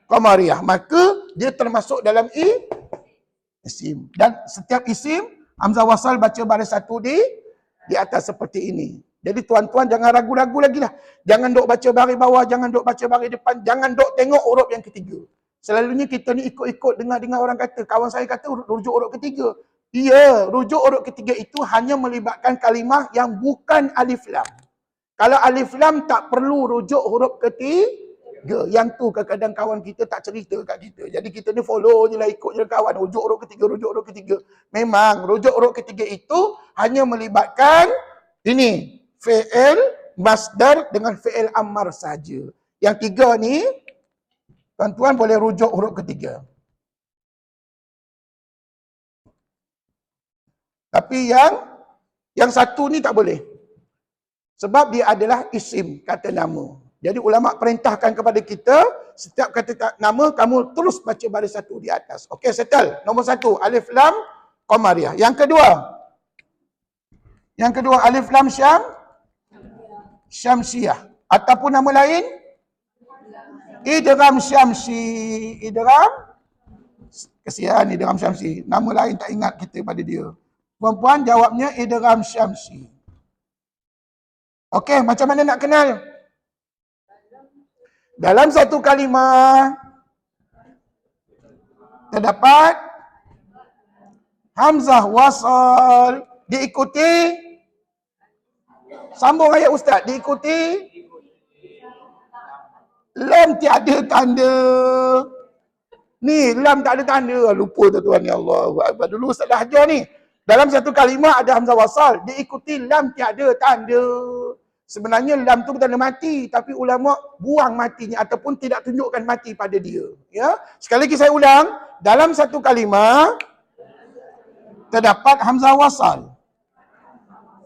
qamariyah. Maka dia termasuk dalam isim. Dan setiap isim, hamzah wasal baca baris satu di atas seperti ini. Jadi tuan-tuan jangan ragu-ragu lagi lah. Jangan duk baca baris bawah, jangan duk baca baris depan, jangan duk tengok huruf yang ketiga. Selalunya kita ni ikut-ikut dengar-dengar orang kata, kawan saya kata rujuk huruf ketiga. Ya, rujuk huruf ketiga itu hanya melibatkan kalimah yang bukan alif lam. Kalau alif lam tak perlu rujuk huruf ketiga. Yang tu kadang-kadang kawan kita tak cerita kat kita. Jadi kita ni follow je lah, ikut je kawan. Rujuk huruf ketiga, rujuk huruf ketiga. Memang rujuk huruf ketiga itu hanya melibatkan ini. Fi'il, masdar dengan fi'il amar saja. Yang tiga ni, tuan-tuan boleh rujuk huruf ketiga. Tapi yang satu ni tak boleh. Sebab dia adalah isim, kata nama. Jadi ulama perintahkan kepada kita, setiap kata nama, kamu terus baca baris satu di atas. Okey, settle. Nombor satu, alif lam qamariyah. Yang kedua, alif lam syamsiyah. Ataupun nama lain, idgham syamsi. Idgham, kesian idgham syamsi. Nama lain tak ingat kita pada dia. Puan-puan jawabnya idgham syamsi. Okey, macam mana nak kenal? Dalam satu kalimah terdapat hamzah wasal diikuti, sambung ayat ustaz, diikuti lam tiada tanda. Ni lam tak ada tanda, lupa tuan-tuan, ya Allah. Dulu ustaz dah ajar ni. Dalam satu kalimah ada hamzah wasal diikuti lam tiada tanda. Sebenarnya lam tu tanda mati, tapi ulama buang matinya ataupun tidak tunjukkan mati pada dia. Ya, sekali lagi saya ulang, dalam satu kalimah terdapat hamzah wasal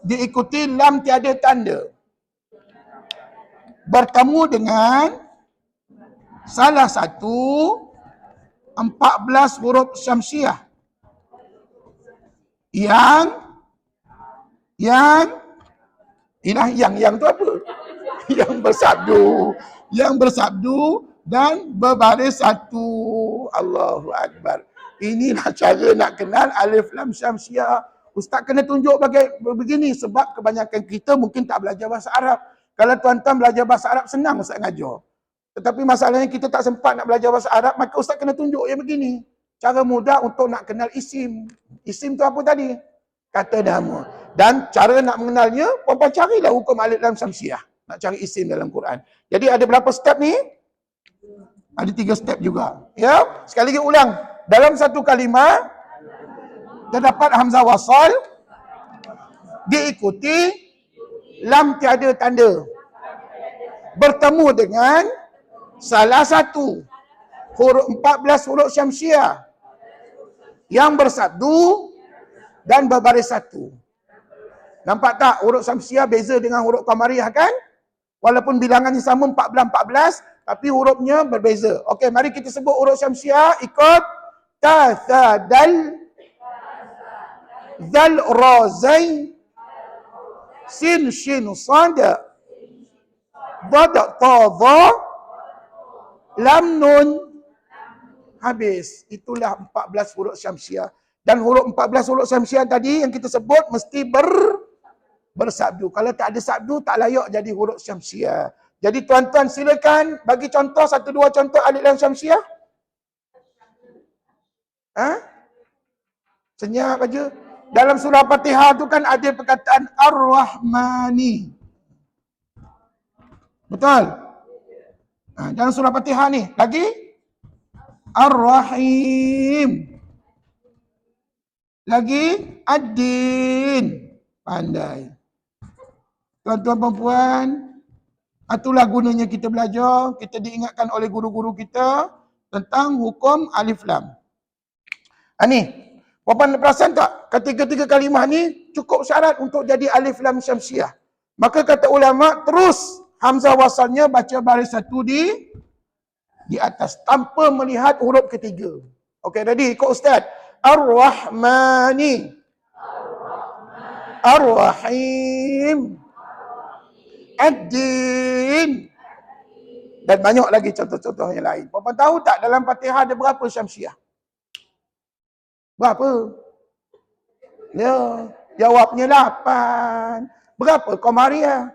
diikuti lam tiada tanda, bertemu dengan salah satu 14 huruf syamsiah yang tu apa? Yang bersabdu dan berbaris satu. Allahu Akbar. Inilah cara nak kenal alif lam syamsiah. Ustaz kena tunjuk begini sebab kebanyakan kita mungkin tak belajar bahasa Arab. Kalau tuan-tuan belajar bahasa Arab senang Ustaz ngajar. Tetapi masalahnya kita tak sempat nak belajar bahasa Arab, maka Ustaz kena tunjuk yang begini. Cara mudah untuk nak kenal isim. Isim tu apa tadi? Kata nama. Dan cara nak mengenalnya, puan-puan carilah hukum alif lam syamsiah. Nak cari isim dalam Quran. Jadi ada berapa step ni? Ada 3 step juga. Ya, sekali lagi ulang. Dalam satu kalimah terdapat hamzah wasal diikuti lam tiada tanda, bertemu dengan salah satu huruf 14 huruf syamsiah yang bersabdu dan berbaris satu. Nampak tak huruf syamsiah beza dengan huruf qamariyah kan? Walaupun bilangannya sama 14, tapi hurufnya berbeza. Okey, mari kita sebut huruf syamsiah ikut tasadal, zal razai, sin shin sad, dad ta dha, lam nun. Habis. Itulah 14 huruf syamsiah. Dan huruf 14 huruf syamsiah tadi yang kita sebut mesti bersabdu. Kalau tak ada sabdu, tak layak jadi huruf syamsiah. Jadi tuan-tuan silakan bagi contoh, 1-2 contoh alif lam syamsiah. Senyap aja. Dalam surah Fatihah tu kan ada perkataan Ar-Rahmani. Betul? Dalam surah Fatihah ni. Lagi? Ar-Rahim. Lagi? Ad-Din. Pandai. Tuan-tuan perempuan, itulah gunanya kita belajar. Kita diingatkan oleh guru-guru kita tentang hukum alif lam. Ni, puan-puan perasan tak? Ketiga-tiga kalimah ni cukup syarat untuk jadi alif lam syamsiah. Maka kata ulama, terus hamzah wasalnya baca baris satu di atas tanpa melihat huruf ketiga. Okey, ready? Ikut Ustaz. Ar-Rahmani. Ar-Rahim. Ad-Din. Dan banyak lagi contoh-contoh yang lain. Puan tahu tak dalam Fatihah ada berapa Syamsiah? Berapa? Ya, jawabnya 8. Berapa Qamariyah?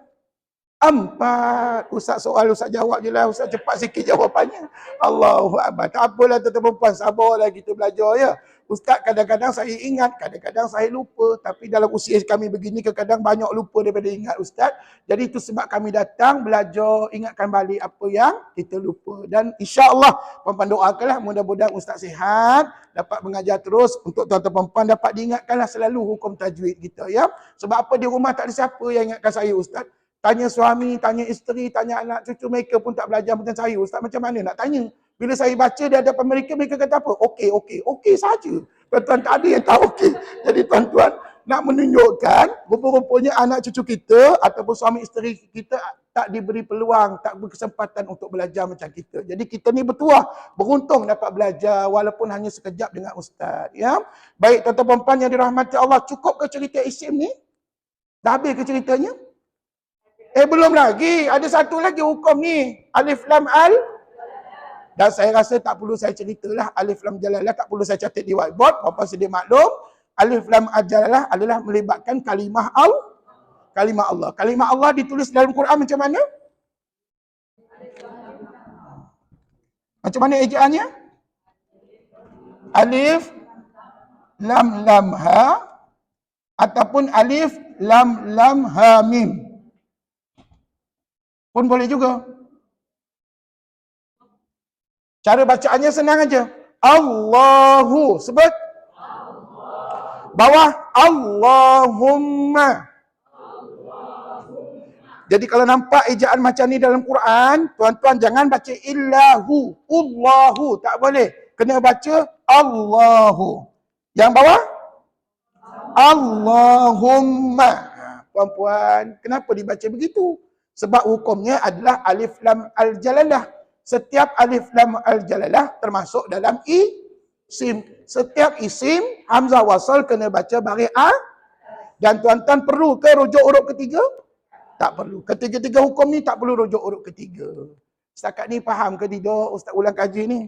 4. Ustaz soal, Ustaz jawab je lah. Ustaz cepat sikit jawapannya. Allahu Akbar. Tak apalah tuan-tuan perempuan, sabarlah kita belajar ya. Ustaz kadang-kadang saya ingat, kadang-kadang saya lupa. Tapi dalam usia kami begini, kadang-kadang banyak lupa daripada ingat Ustaz. Jadi itu sebab kami datang belajar, ingatkan balik apa yang kita lupa. Dan insya-Allah, puan-puan doakanlah mudah-mudahan Ustaz sihat, dapat mengajar terus. Untuk tuan-tuan perempuan dapat diingatkanlah selalu hukum tajwid kita ya. Sebab apa di rumah tak ada siapa yang ingatkan saya Ustaz. Tanya suami, tanya isteri, tanya anak cucu mereka pun tak belajar macam saya. Ustaz macam mana nak tanya? Bila saya baca di hadapan mereka, mereka kata apa? Okey saja. Tuan-tuan tak ada yang tahu okey. Jadi tuan-tuan nak menunjukkan rupa-rupanya anak cucu kita ataupun suami isteri kita tak diberi peluang, tak berkesempatan untuk belajar macam kita. Jadi kita ni bertuah, beruntung dapat belajar walaupun hanya sekejap dengan ustaz. Ya? Baik tuan-tuan perempuan yang dirahmati Allah, cukup ke cerita isim ni? Dah habis ke ceritanya? Belum lagi. Ada satu lagi hukum ni. Alif Lam Al. Dan saya rasa tak perlu saya ceritalah. Alif Lam Jalalah tak perlu saya catat di whiteboard. Apa sedia maklum. Alif Lam Al Jalalah adalah melibatkan kalimah kalimah Allah. Kalimah Allah ditulis dalam Quran macam mana? Macam mana ejaannya? Alif Lam Lam Ha ataupun Alif Lam Lam Ha Mim. Pun boleh juga. Cara bacaannya senang aja. Allahu. Sebut. Bawah. Allahumma. Jadi kalau nampak ejaan macam ni dalam Quran, tuan-tuan jangan baca illahu. Allahu. Tak boleh. Kena baca Allahu. Yang bawah. Allahumma. Puan-puan, kenapa dibaca begitu? Sebab hukumnya adalah Alif Lam Al-Jalalah. Setiap Alif Lam Al-Jalalah termasuk dalam isim. Setiap isim, Hamzah wasal kena baca baris A. Dan tuan-tuan perlu ke rujuk huruf ketiga? Tak perlu. Ketiga-tiga hukum ni tak perlu rujuk huruf ketiga. Setakat ni faham ke tidak Ustaz ulang kaji ni?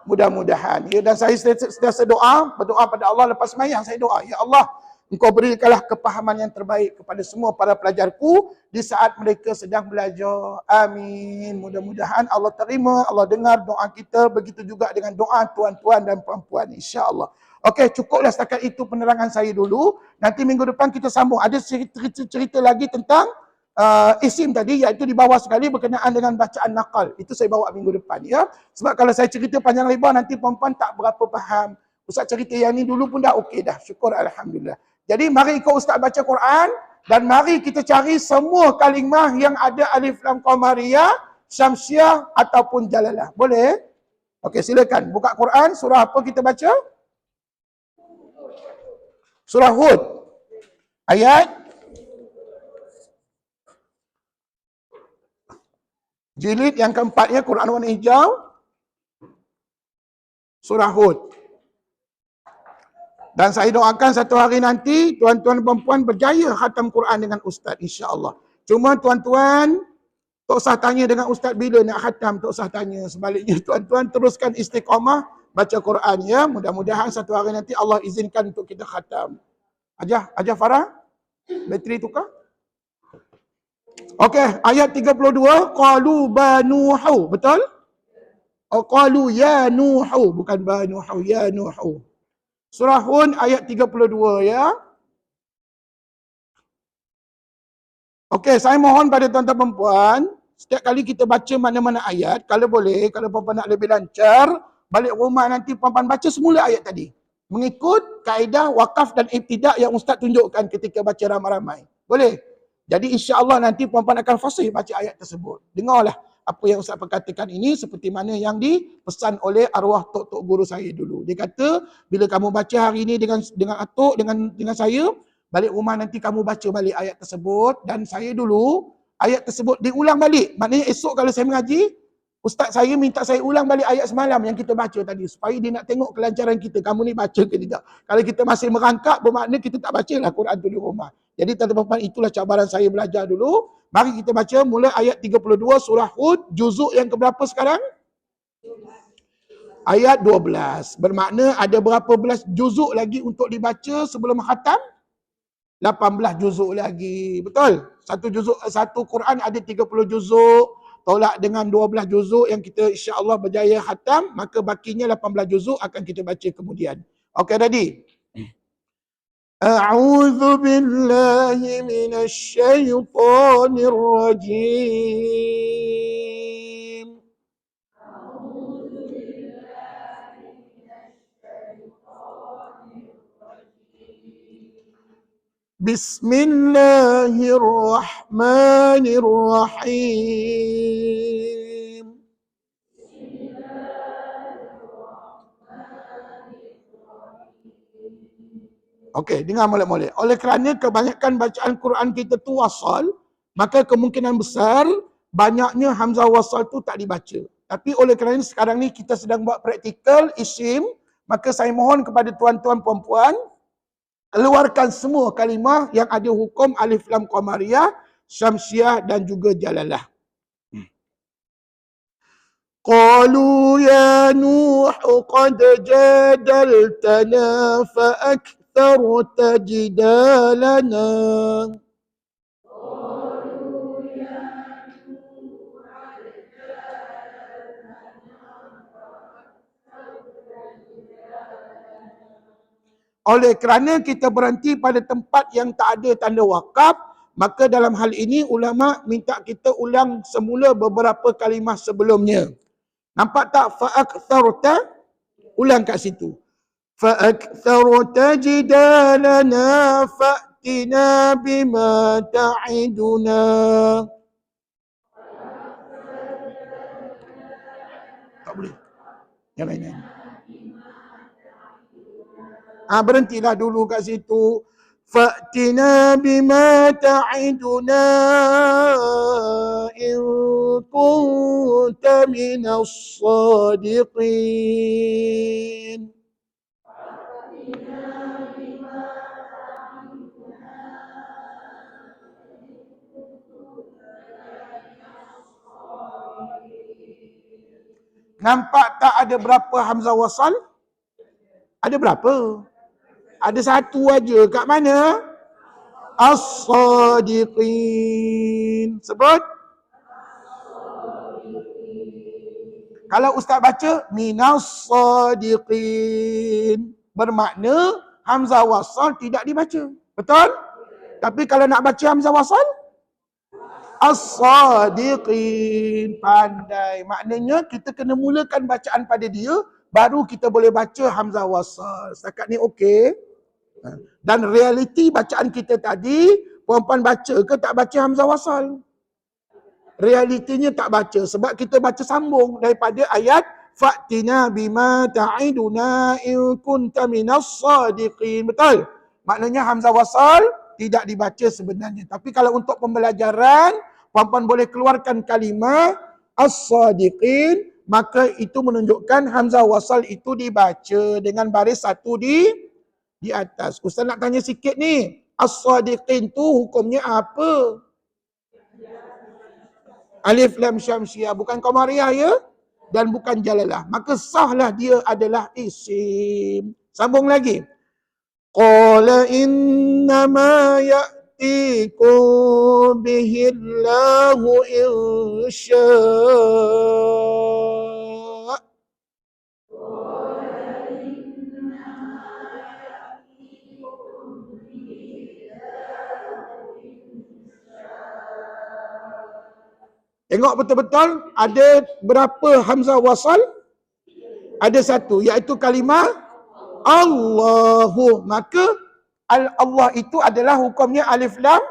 Mudah-mudahan. Ya, dan saya sentiasa berdoa pada Allah lepas sembahyang. Saya doa, ya Allah, Engkau berikanlah kepahaman yang terbaik kepada semua para pelajarku di saat mereka sedang belajar. Amin. Mudah-mudahan Allah terima, Allah dengar doa kita. Begitu juga dengan doa tuan-tuan dan puan-puan. InsyaAllah. Okey, cukuplah setakat itu penerangan saya dulu. Nanti minggu depan kita sambung. Ada cerita lagi tentang isim tadi, iaitu di bawah sekali berkenaan dengan bacaan naqal. Itu saya bawa minggu depan. Ya. Sebab kalau saya cerita panjang lebar, nanti puan-puan tak berapa faham. Ustaz cerita yang ni dulu pun dah okey dah. Syukur Alhamdulillah. Jadi mari ikut Ustaz baca Quran dan mari kita cari semua kalimah yang ada alif lam qamariyah, syamsiah ataupun jalalah. Boleh? Okey, silakan. Buka Quran, surah apa kita baca? Surah Hud. Ayat jilid yang keempatnya, Quran warna hijau. Surah Hud. Dan saya doakan satu hari nanti tuan-tuan dan puan-puan berjaya khatam Quran dengan ustaz, insya-Allah. Cuma tuan-tuan tak usah tanya dengan ustaz bila nak khatam, tak usah tanya. Sebaliknya tuan-tuan teruskan istiqamah baca Quran ya. Mudah-mudahan satu hari nanti Allah izinkan untuk kita khatam. Ajar Farah, bateri tukar. Okey, ayat 32, qalu banuhu, betul? Qalu ya nuhu, bukan banuhu, ya nuhu. Surah Hud ayat 32 ya. Okey, saya mohon pada tuan-tuan perempuan, setiap kali kita baca mana-mana ayat, kalau boleh, kalau perempuan nak lebih lancar, balik rumah nanti perempuan baca semula ayat tadi. Mengikut kaedah wakaf dan ibtidak yang ustaz tunjukkan ketika baca ramai-ramai. Boleh? Jadi insya-Allah nanti perempuan akan fasih baca ayat tersebut. Dengarlah apa yang ustaz perkatakan ini seperti mana yang dipesan oleh arwah tok-tok guru saya dulu. Dia kata, bila kamu baca hari ini dengan atuk, dengan saya, balik rumah nanti kamu baca balik ayat tersebut dan saya dulu ayat tersebut diulang balik. Maknanya esok kalau saya mengaji, Ustaz saya minta saya ulang balik ayat semalam yang kita baca tadi. Supaya dia nak tengok kelancaran kita. Kamu ni baca ke tidak. Kalau kita masih merangkak, bermakna kita tak baca lah Quran tu di rumah. Jadi tuan-tuan itulah cabaran saya belajar dulu. Mari kita baca mula ayat 32 surah Hud. Juzuk yang keberapa sekarang? Ayat 12. Bermakna ada berapa belas juzuk lagi untuk dibaca sebelum khatam? 18 juzuk lagi. Betul? Satu Quran ada 30 juzuk. Tolak dengan 12 juzuk yang kita insya-Allah berjaya khatam, maka bakinya 18 juzuk akan kita baca kemudian. Okey, ready? A'udzu billahi minasy syaithanir rajim. Bismillahirrahmanirrahim. Okey, dengar molek-molek. Oleh kerana kebanyakan bacaan Quran kita tu wasal, maka kemungkinan besar banyaknya hamzah wasal tu tak dibaca. Tapi oleh kerana sekarang ni kita sedang buat praktikal isim, maka saya mohon kepada tuan-tuan puan-puan keluarkan semua kalimah yang ada hukum alif lam qamariyah, syamsiah dan juga jalalah. Qalu ya Nuh qad jadaltana fa'aktharta jidalana. Oleh kerana kita berhenti pada tempat yang tak ada tanda wakaf, maka dalam hal ini ulama minta kita ulang semula beberapa kalimah sebelumnya. Nampak tak? Fa'aktharta, ulang kat situ. Fa'aktharta jidalana fa'tina bima ta'iduna. Tak boleh. Yang lain. Berhentilah dulu kat situ. Fa'tina bima ta'iduna in kunta minas sadiqin. Nampak tak ada berapa hamzah wasal? Ada berapa? Ada satu aja. Kat mana? As-sadiqin. Sebut. Kalau ustaz baca, minas sadiqin. Bermakna hamzah wasal tidak dibaca. Betul? Tapi kalau nak baca hamzah wasal, as-sadiqin. Pandai. Maknanya kita kena mulakan bacaan pada dia, baru kita boleh baca hamzah wasal. Setakat ni okey? Dan realiti bacaan kita tadi, puan-puan baca ke tak baca hamzah wasal? Realitinya tak baca sebab kita baca sambung daripada ayat fa'tina bima ta'iduna in kunta minas sadiqin. Betul? Maknanya hamzah wasal tidak dibaca sebenarnya. Tapi kalau untuk pembelajaran, puan-puan boleh keluarkan kalimah as-sadiqin, maka itu menunjukkan hamzah wasal itu dibaca dengan baris satu di atas. Ustaz nak tanya sikit ni. As-sadiqin tu hukumnya apa? Alif lam syamsiah, bukan qamariyah ya? Dan bukan jalalah. Maka sahlah dia adalah isim. Sambung lagi. Qala innama ya'tikum bihillahu insya'. Tengok betul-betul ada berapa hamzah wasal? Ada satu, iaitu kalimah Allahu. Maka Allah itu adalah hukumnya alif lam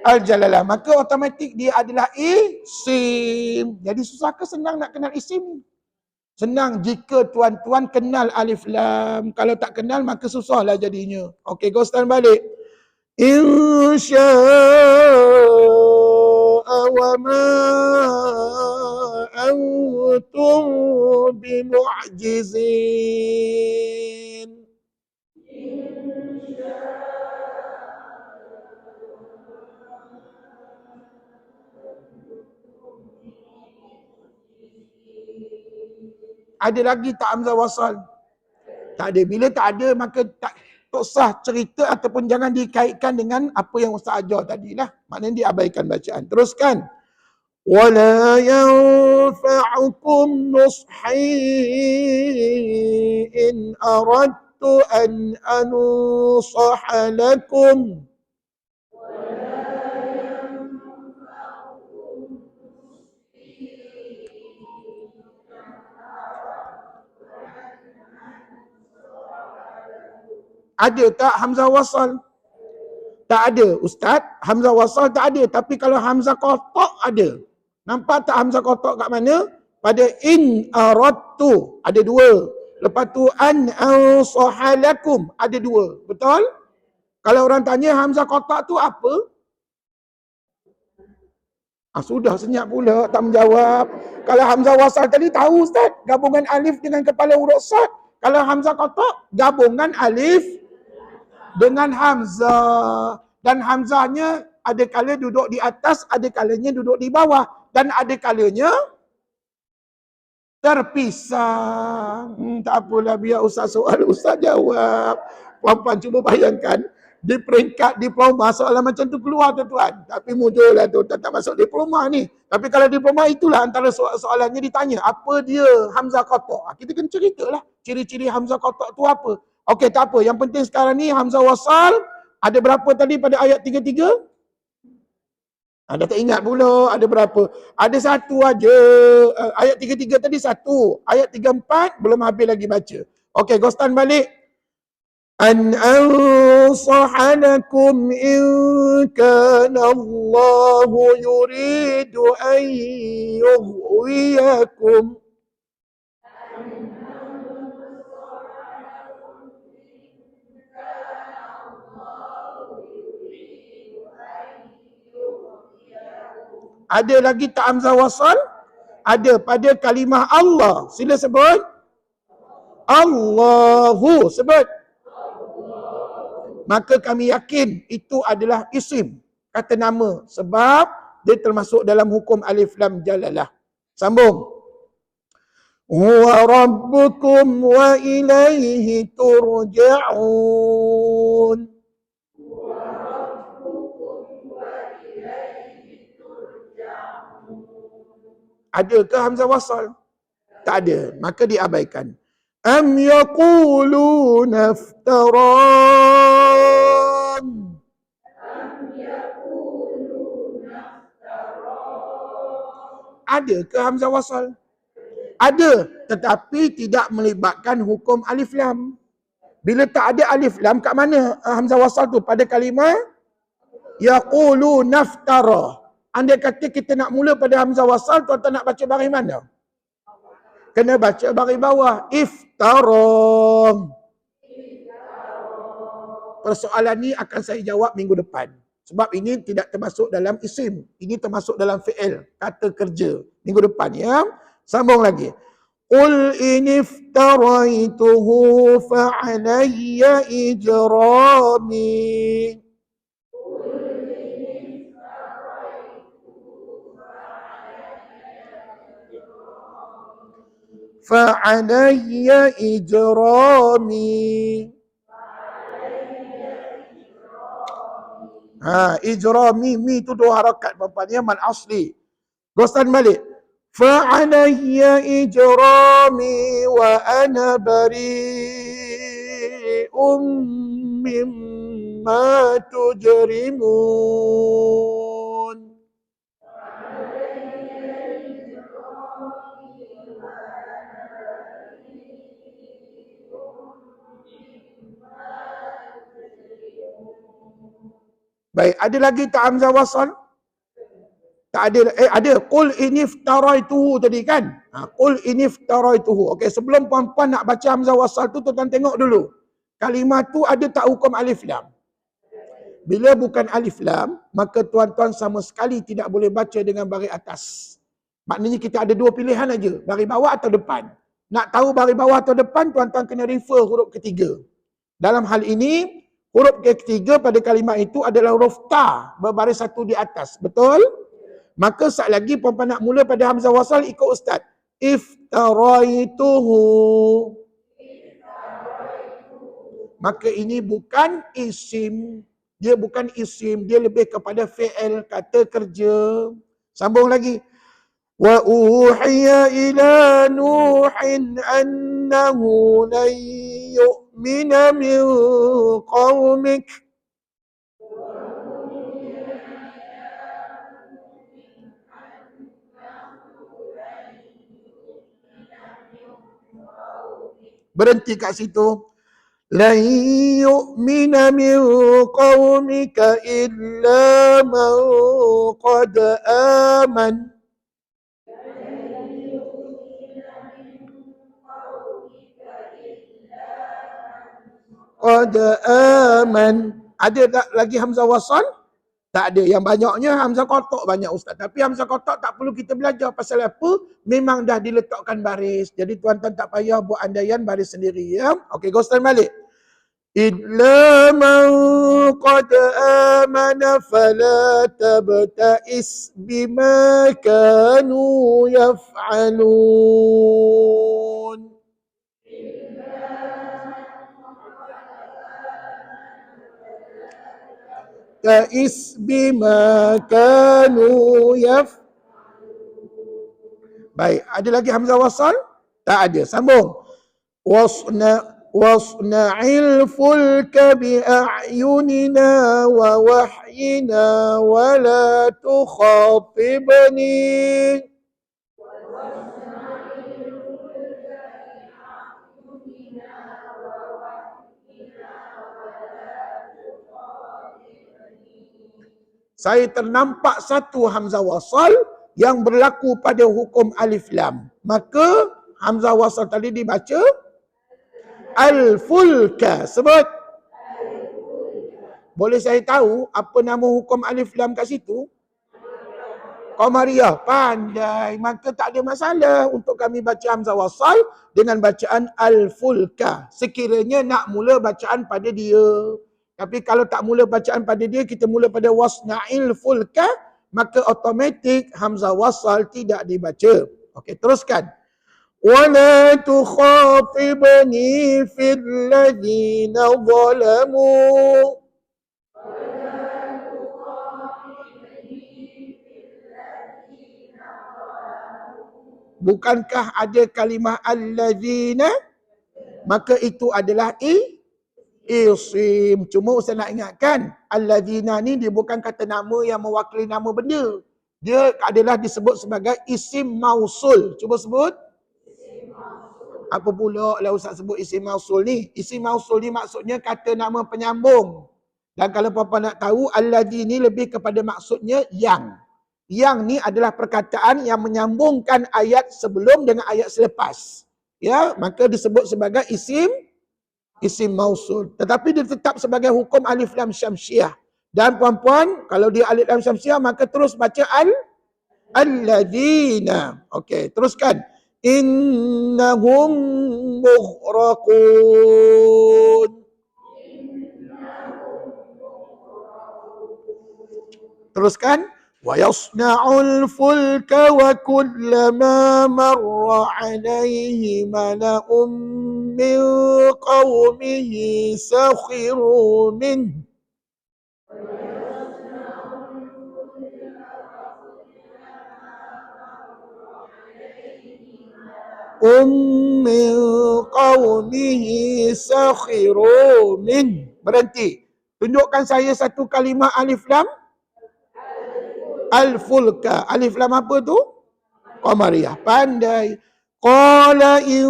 al-jalalah. Maka automatik dia adalah isim. Jadi susah ke senang nak kenal isim? Senang jika tuan-tuan kenal alif lam. Kalau tak kenal maka susahlah jadinya. Okey, go stand balik. Insya' wa ma معجزين. Ada lagi tak hamzah wasal? Tak ada. Bila tak ada, maka tak usah cerita ataupun jangan dikaitkan dengan apa yang Ustaz ajar tadi lah. Maknanya diabaikan bacaan. Teruskan. وَلَا يَنْفَعُكُمْ نُصْحِي إِنْ أَرَدْتُ أَنْ أَنْصَحَ لَكُمْ. Ada tak hamzah wasal? Tak ada, Ustaz. Hamzah wasal tak ada. Tapi kalau hamzah kotak ada. Nampak tak hamzah kotak kat mana? Pada in aradtu ada dua. Lepas tu an ansahalakum ada dua. Betul? Kalau orang tanya hamzah kotak tu apa? Sudah senyap pula tak menjawab. Kalau hamzah wasal tadi tahu Ustaz. Gabungan alif dengan kepala huruf sad. Kalau hamzah kotak gabungan alif dengan hamzah. Dan hamzahnya ada kala duduk di atas, ada kalanya duduk di bawah. Dan ada kalanya terpisah. Tak apalah, biar Ustaz soal, Ustaz jawab. Puan-puan cuba bayangkan, di peringkat diploma soalan macam tu keluar tuan-tuan. Tapi mudahlah tu, tak masuk diploma ni. Tapi kalau diploma itulah antara soalannya ditanya. Apa dia hamzah kotak? Kita kena ceritalah. Ciri-ciri hamzah kotak tu apa? Okey, tak apa. Yang penting sekarang ni hamzah wasal. Ada berapa tadi pada ayat 33? Dah tak ingat pula ada berapa. Ada satu aja. Ayat 33 tadi satu. Ayat 34 belum habis lagi baca. Okey, Ghostan balik. An ansahanakum in kana Allahu yuridu an yughwiyakum. Ada lagi tak hamzah wasal? Ada pada kalimah Allah. Sila sebut. Allahu. Sebut. Maka kami yakin itu adalah isim. Kata nama. Sebab dia termasuk dalam hukum alif lam jalalah. Sambung. Huwa rabbukum wa ilaihi turja'un. Ada ke hamzah wasal? Tak ada. Maka diabaikan. Am yaquluna iftaran. Ada ke hamzah wasal? Ada. Tetapi tidak melibatkan hukum alif lam. Bila tak ada alif lam, kat mana hamzah wasal tu? Pada kalimah yaquluna iftara. Andai kata kita nak mula pada hamzah wasal, tuan-tuan nak baca baris mana? Kena baca baris bawah. Iftara. Persoalan ni akan saya jawab minggu depan. Sebab ini tidak termasuk dalam isim. Ini termasuk dalam fi'il. Kata kerja. Minggu depan ya. Sambung lagi. Qul in iftaraituhu fa'alayya ijrami. Fa'alayya ijrami. Ijrami, mi tu dua harakat bapaknya man asli. Ghostan balik. Fa'alayya ijrami wa ana bari'um mimma tujrimun. Baik, ada lagi tak hamzah wasal? Tak ada. Ada. Qul iniftaraituhu tadi kan? Qul iniftaraituhu. Okey, sebelum puan-puan nak baca hamzah wasal tu, tuan-tuan tengok dulu. Kalimah tu ada tak hukum alif lam? Bila bukan alif lam, maka tuan-tuan sama sekali tidak boleh baca dengan baris atas. Maknanya kita ada dua pilihan aja, baris bawah atau depan. Nak tahu baris bawah atau depan, tuan-tuan kena refer huruf ketiga. Dalam hal ini, huruf ketiga pada kalimat itu adalah huruf ta, berbaris satu di atas. Betul? Maka saat lagi puan-puan nak mula pada hamzah wasal, ikut ustaz. Iftaraituhu. Maka ini bukan isim. Dia bukan isim, dia lebih kepada fi'il, kata kerja. Sambung lagi. Wa uhiya ila Nuhin annahu lan yu'mina min qaumik. Berhenti kat situ. Lan yu'mina min qaumika illa man qad aman. Qad aman. Ada tak lagi hamzah wasal? Tak ada. Yang banyaknya hamzah kotak banyak ustaz. Tapi hamzah kotak tak perlu kita belajar. Pasal apa? Memang dah diletakkan baris. Jadi tuan-tuan tak payah buat andaian baris sendiri ya. Okey, Ghostan balik. Illa man qad amana fala tabta'is bima kanu yaf'alun. Ta'is bima kanu yaf. Baik, ada lagi hamzah wasal? Tak ada. Sambung. Wasna'il fulka bi'ayunina wa wahyina wa la tukhatibni. Saya ternampak satu hamzah wasal yang berlaku pada hukum alif lam. Maka hamzah wasal tadi dibaca al-fulka. Sebut. Boleh saya tahu apa nama hukum alif lam kat situ? Qamariyah. Pandai. Maka tak ada masalah untuk kami baca hamzah wasal dengan bacaan al-fulka. Sekiranya nak mula bacaan pada dia. Tapi kalau tak mula bacaan pada dia, kita mula pada wasna'il fulka, maka automatik hamzah wasal tidak dibaca. Okey, teruskan. وَلَا تُخَاطِبْنِي فِي الَّذِينَ ظَلَمُوا. Bukankah ada kalimah alladzina? Maka itu adalah isim. Cuma Ustaz nak ingatkan, alladzina ni dia bukan kata nama yang mewakili nama benda. Dia adalah disebut sebagai isim mausul. Cuba sebut. Apa pula lah Ustaz sebut isim mausul ni? Isim mausul ni maksudnya kata nama penyambung. Dan kalau puan-puan nak tahu, alladzi ni lebih kepada maksudnya yang. Yang ni adalah perkataan yang menyambungkan ayat sebelum dengan ayat selepas. Ya, maka disebut sebagai isim mausul. Tetapi dia tetap sebagai hukum alif lam syamsiah. Dan puan-puan, kalau dia alif lam syamsiah, maka terus baca alladzina. Okey, teruskan. Innahum mughraqun. Teruskan. وَيَصْنَعُ الْفُلْكَ وَكُلَّمَا مَرَّ عَلَيْهِ مَلَأٌ مِّن قَوْمِهِ سَخِرُوا مِنْهُ. مِّن قَوْمِهِ سَخِرُوا مِنْهُ. Berhenti. Tunjukkan saya satu kalimah alif lam. Al-fulka. Alif lam apa tu? Qamariyah. Pandai. Qala in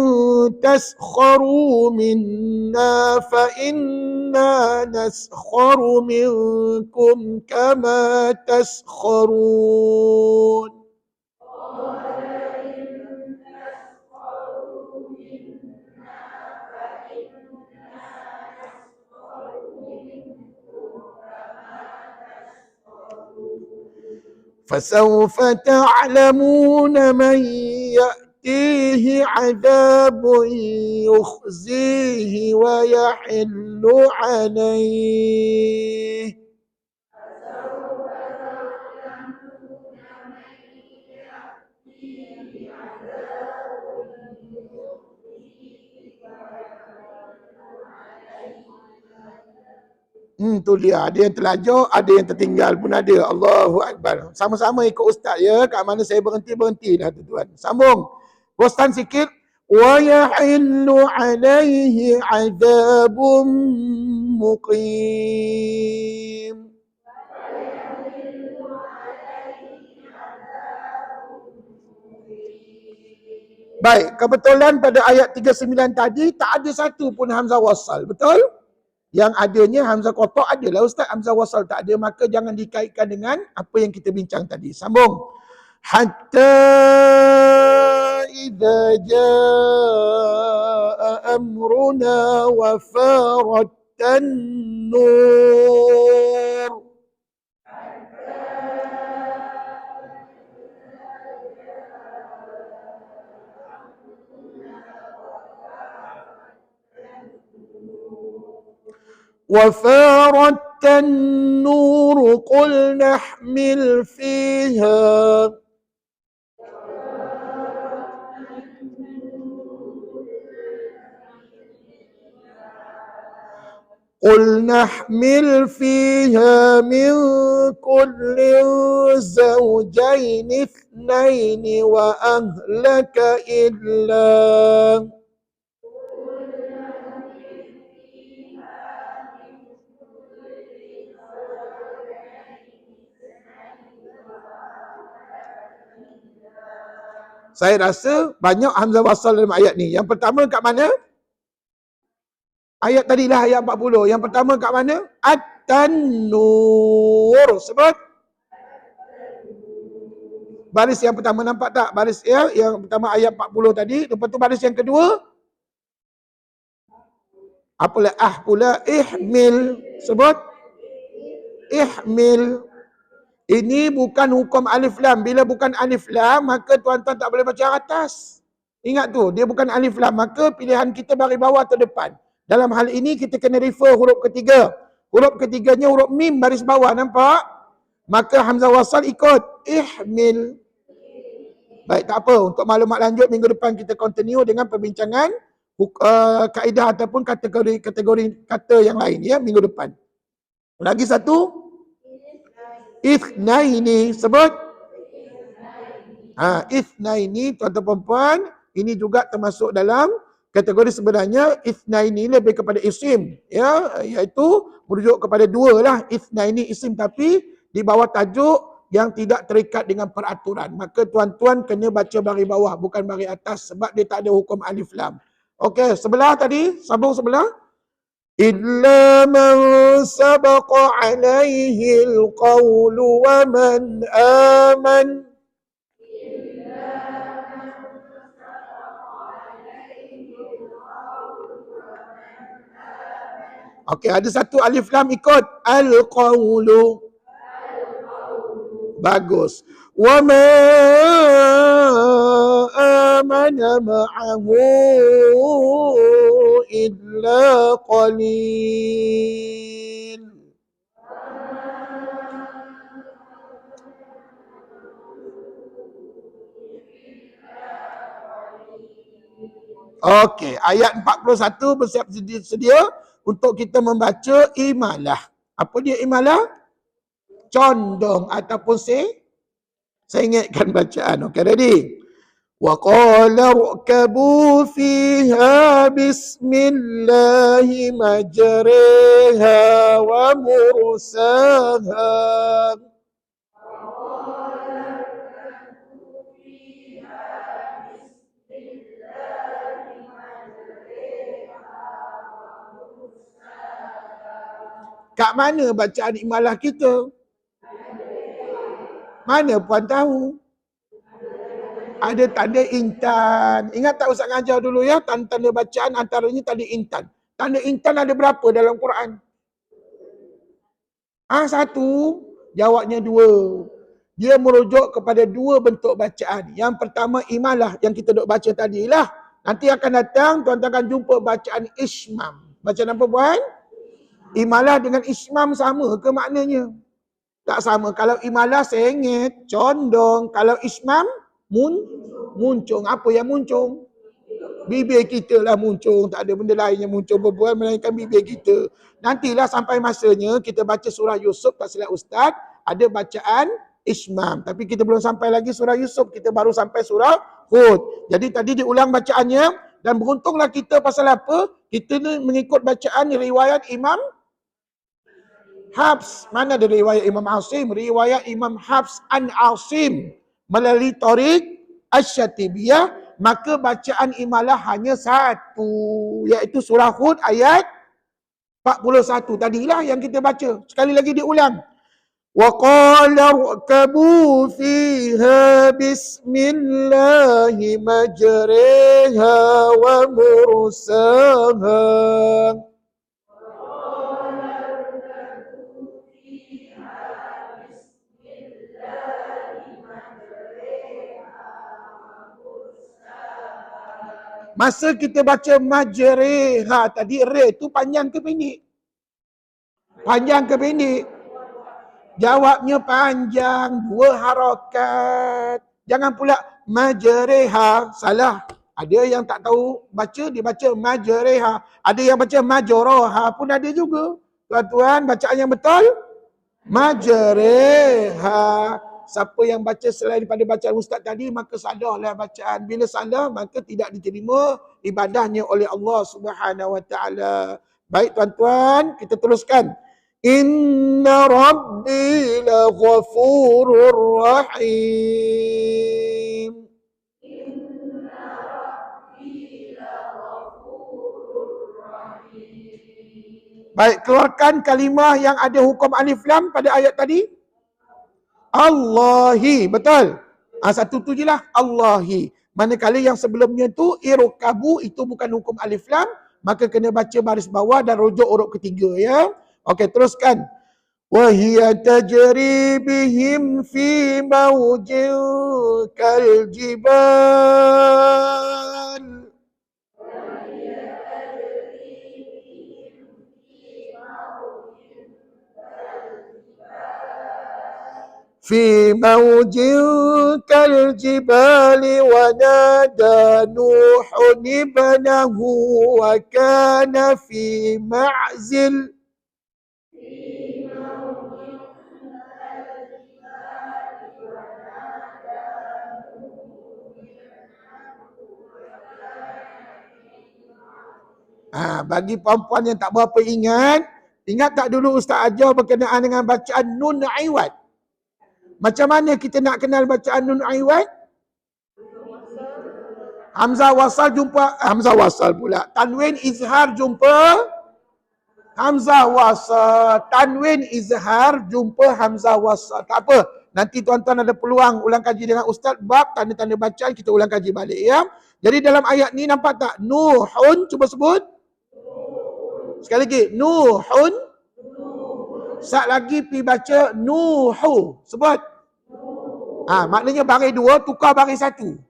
taskharu minna fa inna naskharu minkum kama taskharun. فسوف تعلمون من يأتيه عذاب يخزيه ويحل عليه. Tu dia. Ada yang terlajuk, ada yang tertinggal pun ada. Allahu Akbar. Sama-sama ikut ustaz ya. Kat mana saya berhenti dah tuan. Sambung. Bosan sikit. Wa yahillu alaihi azabun muqim. Baik, kebetulan pada ayat 39 tadi tak ada satu pun hamzah wasal. Betul? Yang adanya hamzah qata' adalah ustaz, hamzah wasal tak ada, maka jangan dikaitkan dengan apa yang kita bincang tadi. Sambung. Hatta idza jaa amruna wa farattan nur. وفارت النور قل نحمل فيها من كل زوجين اثنين وأهلك إلا Saya rasa banyak hamzah wasal dalam ayat ni. Yang pertama kat mana? Ayat tadilah ayat 40. Yang pertama kat mana? At-Tan-Nur. Sebut. Baris yang pertama nampak tak? Baris ya, yang pertama ayat 40 tadi. Lepas tu baris yang kedua. Apalah pula ihmil. Sebut. Ihmil. Ini bukan hukum alif lam. Bila bukan alif lam, maka tuan-tuan tak boleh baca atas. Ingat tu, dia bukan alif lam. Maka pilihan kita baris bawah atau depan. Dalam hal ini kita kena refer huruf ketiga. Huruf ketiganya huruf mim baris bawah, nampak? Maka hamzah wasal ikut ihmil. Baik, tak apa. Untuk maklumat lanjut minggu depan kita continue dengan perbincangan kaedah ataupun kategori kata yang lain ya minggu depan. Lagi satu. Ithnaini, sebut. Ithnaini, tuan-tuan puan, ini juga termasuk dalam kategori sebenarnya ithnaini lebih kepada isim, ya, iaitu merujuk kepada dua lah. Ithnaini isim tapi di bawah tajuk yang tidak terikat dengan peraturan. Maka tuan-tuan kena baca baris bawah, bukan baris atas sebab dia tak ada hukum alif lam. Okey, sebelah tadi, sambung sebelah. إلا من سبق عليه القول ومن آمن. Okey, ada satu alif lam ikut al-qawlu. Bagus. وَمَا آمَنَ مَعَهُ إِلَّا قَلِيلٌ. Okey, ayat 41 bersiap sedia untuk kita membaca imalah. Apa dia imalah? Condong ataupun saya ingatkan bacaan. Okey, ready? Wa qala rkabu fiha bismillahi majriha wa mursaha. Kat mana bacaan imalah kita? Mana puan tahu? Ada tanda intan. Ingat tak Ustaz ngajar dulu ya? Tanda bacaan antaranya tanda intan. Tanda intan ada berapa dalam Quran? Satu. Jawabnya dua. Dia merujuk kepada dua bentuk bacaan. Yang pertama imalah yang kita duk baca tadilah. Nanti akan datang tuan-tuan akan jumpa bacaan ismam. Bacaan apa puan? Imalah dengan ismam sama ke maknanya? Tak sama. Kalau imalah sengit, condong. Kalau ismam, muncung. Apa yang muncung? Bibir kita lah muncung. Tak ada benda lain yang muncung berbual melainkan bibir kita. Nantilah sampai masanya kita baca surah Yusuf, tak silap Ustaz, ada bacaan ismam. Tapi kita belum sampai lagi surah Yusuf. Kita baru sampai surah Hud. Jadi tadi diulang bacaannya. Dan beruntunglah kita pasal apa? Kita ni mengikut bacaan riwayat Imam Hafs. Mana ada riwayat Imam Asim? Riwayat Imam Hafs an Asim melalui Tariq Asy-Syatibiyah. Maka bacaan imalah hanya satu, iaitu surah Hud ayat 41. Tadilah yang kita baca. Sekali lagi diulang. Wa qala rkabu fiha bismillahi majriha wa mursaha. Masa kita baca majriha tadi, re tu panjang ke pendek? Panjang ke pendek? Jawabnya panjang, dua harakat. Jangan pula majriha, salah. Ada yang tak tahu baca, dia baca majriha. Ada yang baca majroha pun ada juga. Tuan-tuan, bacaan yang betul? Majriha. Siapa yang baca selain daripada bacaan ustaz tadi, maka salahlah bacaan. Bila salah, maka tidak diterima ibadahnya oleh Allah Subhanahu Wa Taala. Baik tuan-tuan, kita teruskan. Inna Rabbi la ghafurur rahim. Baik, keluarkan kalimah yang ada hukum alif lam pada ayat tadi. Allahi, betul. Satu tu je lah, Allahi. Manakala yang sebelumnya tu, irkabu, itu bukan hukum alif lam, maka kena baca baris bawah dan rujuk huruf ketiga ya. Okey, teruskan. Wa hiya tajri bihim fi mawjin kal jibal. في موج كالجبال ونادى نوح ابنه وكان في معزل. Bagi perempuan yang tak berapa ingat tak dulu Ustaz ajar berkenaan dengan bacaan nun aiwat? Macam mana kita nak kenal bacaan nun aiwat? Hamzah wasal jumpa, Hamzah wasal pula. Tanwin izhar jumpa Hamzah wasal. Tanwin izhar jumpa Hamzah wasal. Tak apa. Nanti tuan-tuan ada peluang ulang kaji dengan Ustaz bab tanda-tanda bacaan, kita ulang kaji balik ya. Jadi dalam ayat ni nampak tak? Nuhun, cuba sebut. Sekali lagi. Nuhun. Sat lagi pi baca Nuhu. Sebut. Maknanya baris dua, tukar baris satu.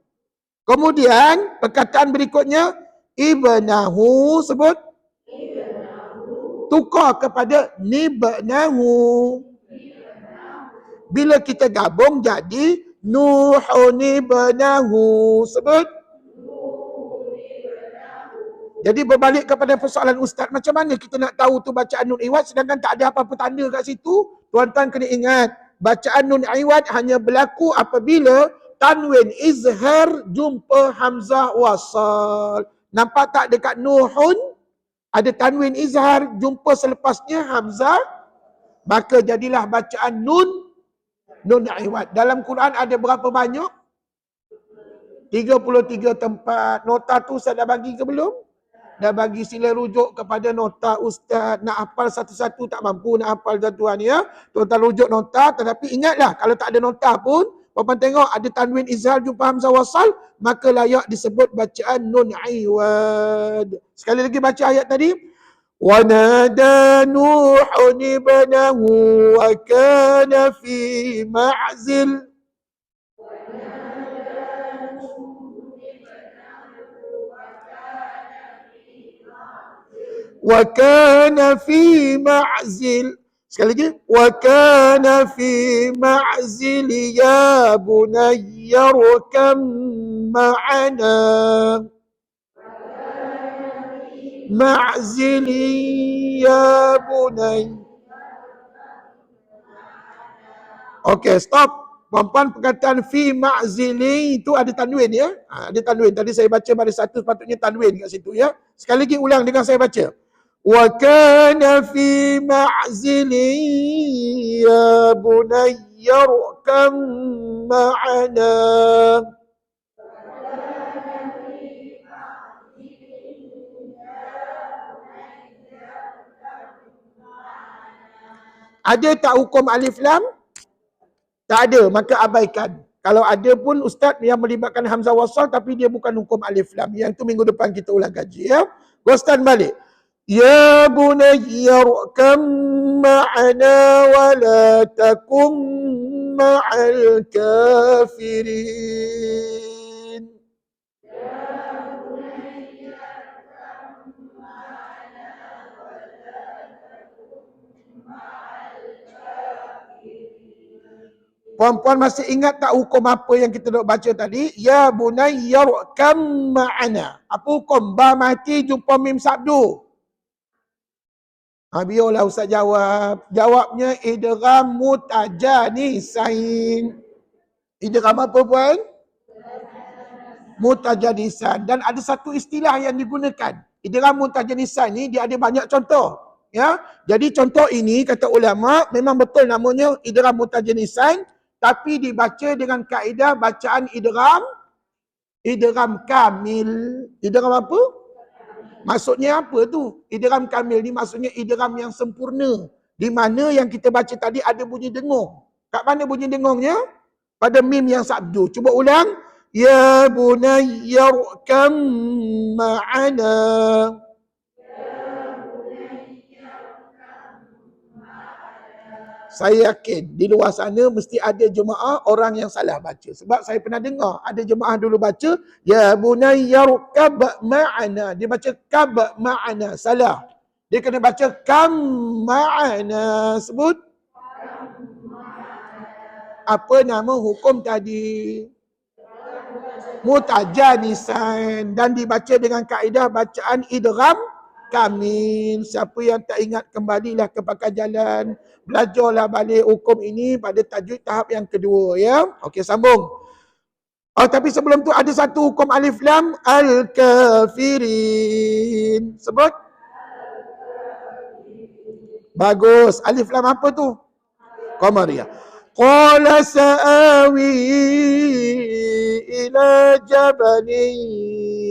Kemudian perkataan berikutnya ibnahu, sebut. Tukar kepada nibnahu. Bila kita gabung jadi Nuhun ibnahu, sebut. Jadi berbalik kepada persoalan Ustaz, macam mana kita nak tahu tu bacaan nun iwad sedangkan tak ada apa-apa tanda kat situ? Tuan-tuan kena ingat, bacaan nun iwad hanya berlaku apabila tanwin izhar jumpa hamzah wasal. Nampak tak dekat Nuhun? Ada tanwin izhar jumpa selepasnya hamzah. Maka jadilah bacaan nun iwad. Dalam Quran ada berapa banyak? 33 tempat. Nota tu saya dah bagi ke belum? Dah bagi, sila rujuk kepada nota Ustaz. Nak hafal satu-satu tak mampu nak hafal tuan-tuan ya. Tuan-tuan rujuk nota, tetapi ingatlah kalau tak ada nota pun, puan tengok ada tanwin izhar jumpa hamzah wasal, maka layak disebut bacaan nun iwad. Sekali lagi baca ayat tadi. ونادى نوح ابنه وكان في معزل وكان في معزل sekali lagi وكان في معزل يا بني اركب معنا معزل يا بني. Okey, stop. Puan-puan, perkataan fi ma'zili itu ada tanwin ya. Ada tanwin. Tadi saya baca baris satu, sepatutnya tanwin kat situ ya. Sekali lagi ulang dengan saya baca. Wa kana fi ma'zili ya bunayya rukam ma'ana. Ada tak hukum alif lam? Tak ada, maka abaikan. Kalau ada pun ustaz yang melibatkan hamzah wasal tapi dia bukan hukum alif lam. Yang tu minggu depan kita ulang kaji ya. Ustaz balik. Ya bunayya rukam ma'ana wa la takum ma'al kafirin. Puan-puan masih ingat tak hukum apa yang kita nak baca tadi? Ya bunayya rukam ma'ana. Apa hukum? Ba mati jumpa mim sabdu. Biarlah ustaz jawab. Jawabnya idgham mutajanisain. Idgham apa puan? Mutajanisan. Dan ada satu istilah yang digunakan. Idgham mutajanisan ni dia ada banyak contoh. Ya, jadi contoh ini kata ulama memang betul namanya idgham mutajanisan. Tapi dibaca dengan kaedah bacaan idgham kamil. Idgham apa? Maksudnya apa tu? Idgham kamil ni maksudnya idgham yang sempurna. Di mana yang kita baca tadi ada bunyi dengung. Kat mana bunyi dengungnya? Pada mim yang sabdu. Cuba ulang. Ya bunayya rukam ma'ana. Saya yakin di luar sana mesti ada jemaah orang yang salah baca. Sebab saya pernah dengar ada jemaah dulu baca ya bunayya rukab ma'ana. Dia baca kab ma'ana. Salah. Dia kena baca kam ma'ana. Sebut. Apa nama hukum tadi? Mutajanisan. Dan dibaca dengan kaedah bacaan idgham kamil. Siapa yang tak ingat, kembalilah ke pakar jalan. Belajarlah balik hukum ini pada tajwid tahap yang kedua ya. Okey, sambung. Tapi sebelum tu ada satu hukum alif lam al-kafirin. Sebut. Bagus. Alif lam apa tu? Qamariyah. Qala sa'awi ila jabalin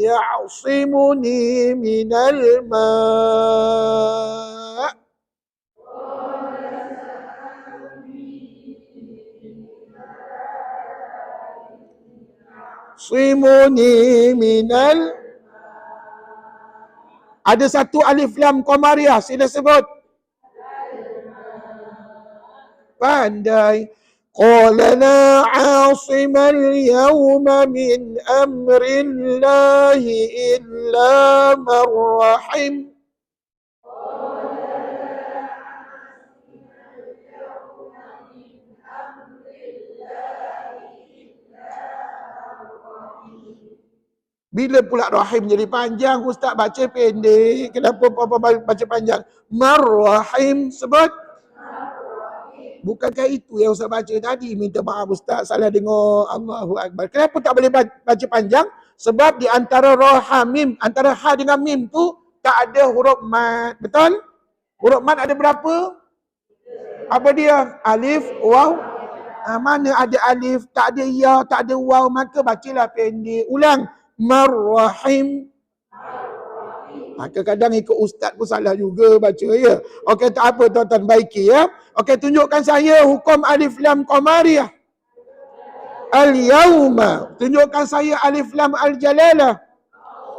ya'simuni minal ma'. Simuni minal. Ada satu alif lam qamariyah, sila sebut. Pandai. Qala la 'asima al-yawma min amrillahi illa man rahim. Bila pula rahim jadi panjang, ustaz baca pendek. Kenapa apa baca panjang? Mar-rahim sebut. Bukankah itu yang ustaz baca tadi? Minta maaf ustaz, salah dengar. Allahu Akbar. Kenapa tak boleh baca panjang? Sebab di antara ra ha mim, antara ha dengan mim tu tak ada huruf mad. Betul? Huruf mad ada berapa? Apa dia? Alif, waw. Mana ada alif, tak ada ya, tak ada waw, maka bacalah pendek. Ulang. Mar-rahim. Kadang-kadang ikut ustaz pun salah juga baca ya. Okey, tak apa tuan-tuan, baiki ya. Okey, tunjukkan saya hukum alif lam qamariyah. Al-yawma. Tunjukkan saya alif lam al-jalalah.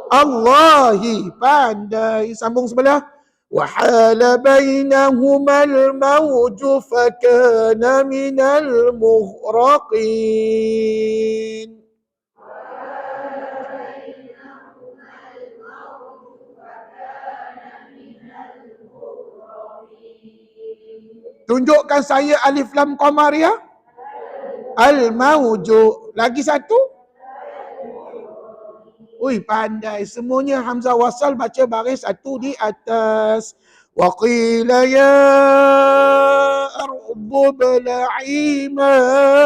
Allahi. Pandai. Sambung sebelah. وحال بينهما الموج فكان من المغرقين. Tunjukkan saya alif lam qamariyah. Al-mauju. Lagi satu. Ui, pandai. Semuanya hamzah wasal baca baris satu di atas. Wa qila ya ardu bala'i ma'aki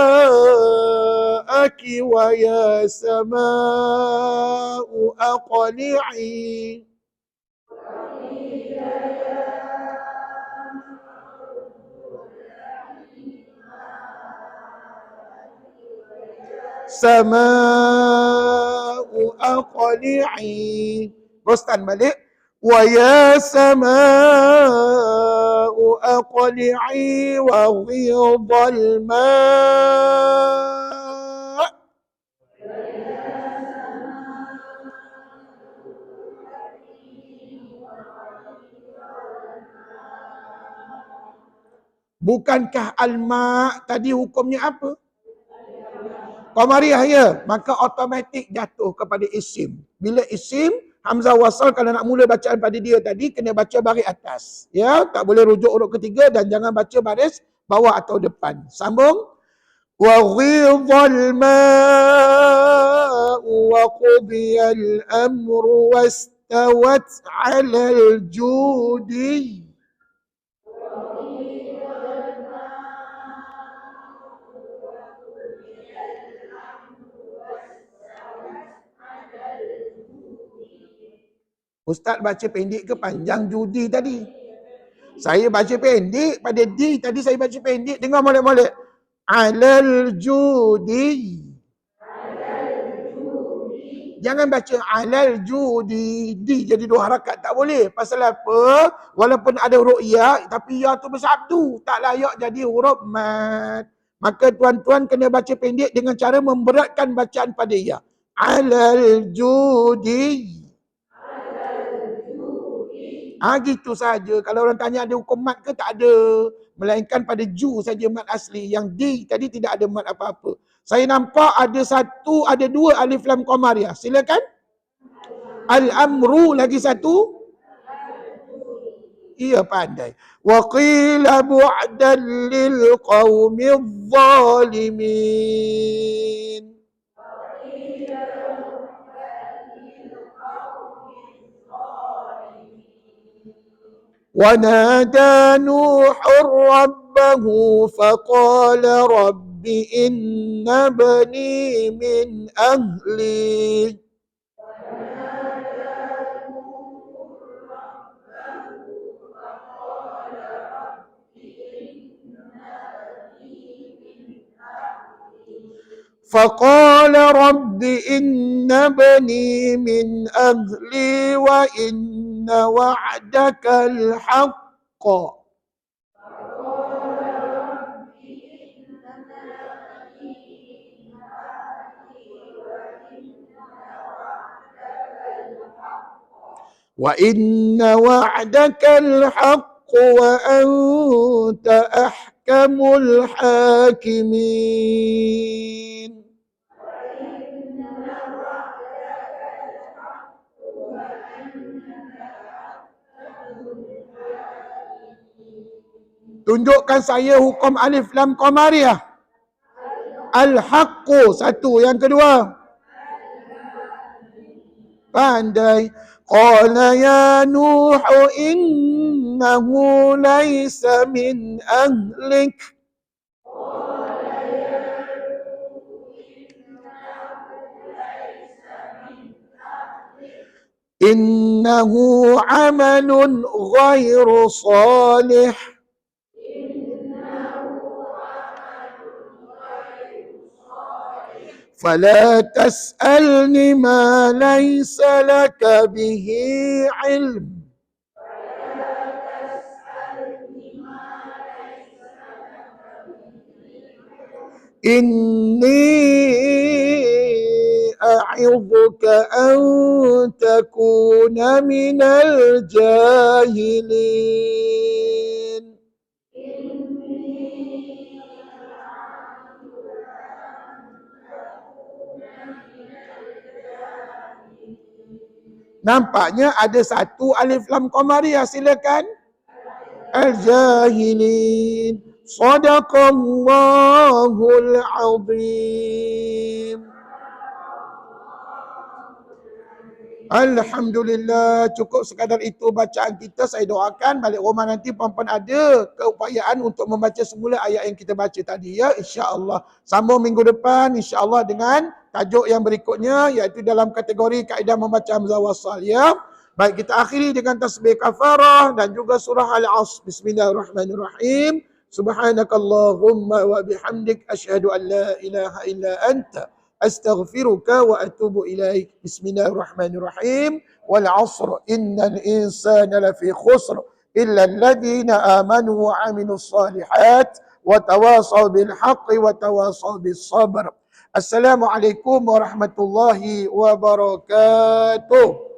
wa ya sama'u aqli'i. Sama'u aqli'i. Rostan balik. Wa ya sama'u aqli'i wa ghidhal ma'. Bukankah al-ma' tadi hukumnya apa? Qamariyah ya, maka automatik jatuh kepada isim. Bila isim, hamzah wasal kalau nak mula bacaan pada dia tadi, kena baca baris atas. Ya, tak boleh rujuk huruf ketiga dan jangan baca baris bawah atau depan. Sambung. Wa ghidhal ma'u wa qudiyal amru wastawat 'alal judi. Ustaz baca pendek ke panjang judi tadi? Saya baca pendek pada D tadi, saya baca pendek. Dengar molek-molek. Alal judi. Jangan baca alal judi. D jadi dua harakat. Tak boleh. Pasal apa? Walaupun ada huruf ya, tapi ya tu bersabdu. Tak layak jadi huruf mat. Maka tuan-tuan kena baca pendek dengan cara memberatkan bacaan pada ya. Alal judi. Gitu saja. Kalau orang tanya ada hukum mat ke, tak ada. Melainkan pada ju saja mat asli. Yang D tadi tidak ada mat apa-apa. Saya nampak ada dua alif lam qamariyah. Silakan. Al-amru lagi satu. Ia pandai. Wa qila bu'dan lil qawmi zalimin. ونادى نوح ربه فقال رب إن ابني من أهلي. فقال رب إن ابني من أهلي وإن وعدك الحق. وإن وعدك الحق وأنت أحكم الحاكمين. Tunjukkan saya hukum alif lam qamariyah. Al-haqqu satu, yang kedua. Pandai. Qala ya Nuhu innahu laysa min ahlik. Innahu amalun ghairu salih. فلا تسألني ما ليس لك به علم. إني يعظك أن تكون من الجاهلين. Nampaknya ada satu alif lam qamariyah, silakan. Al-jahilin. Sadaqallahul azim. Alhamdulillah, cukup sekadar itu bacaan kita. Saya doakan balik rumah nanti puan-puan ada keupayaan untuk membaca semula ayat yang kita baca tadi ya, insya-Allah. Sambung minggu depan insya-Allah dengan tajuk yang berikutnya, iaitu dalam kategori kaedah membaca hamzah wasal ya. Baik, kita akhiri dengan tasbih kafarah dan juga surah Al-Asr. Bismillahirrahmanirrahim. Subhanakallahumma wa bihamdik asyhadu an la ilaha illa anta astaghfiruka wa atubu ilaik. Bismillahirrahmanirrahim. Wal 'asr innal insana lafi khusr illa alladhina amanu wa 'amilus salihat wa tawasaw bil haqqi wa tawasaw bis sabr. Assalamualaikum warahmatullahi wabarakatuh.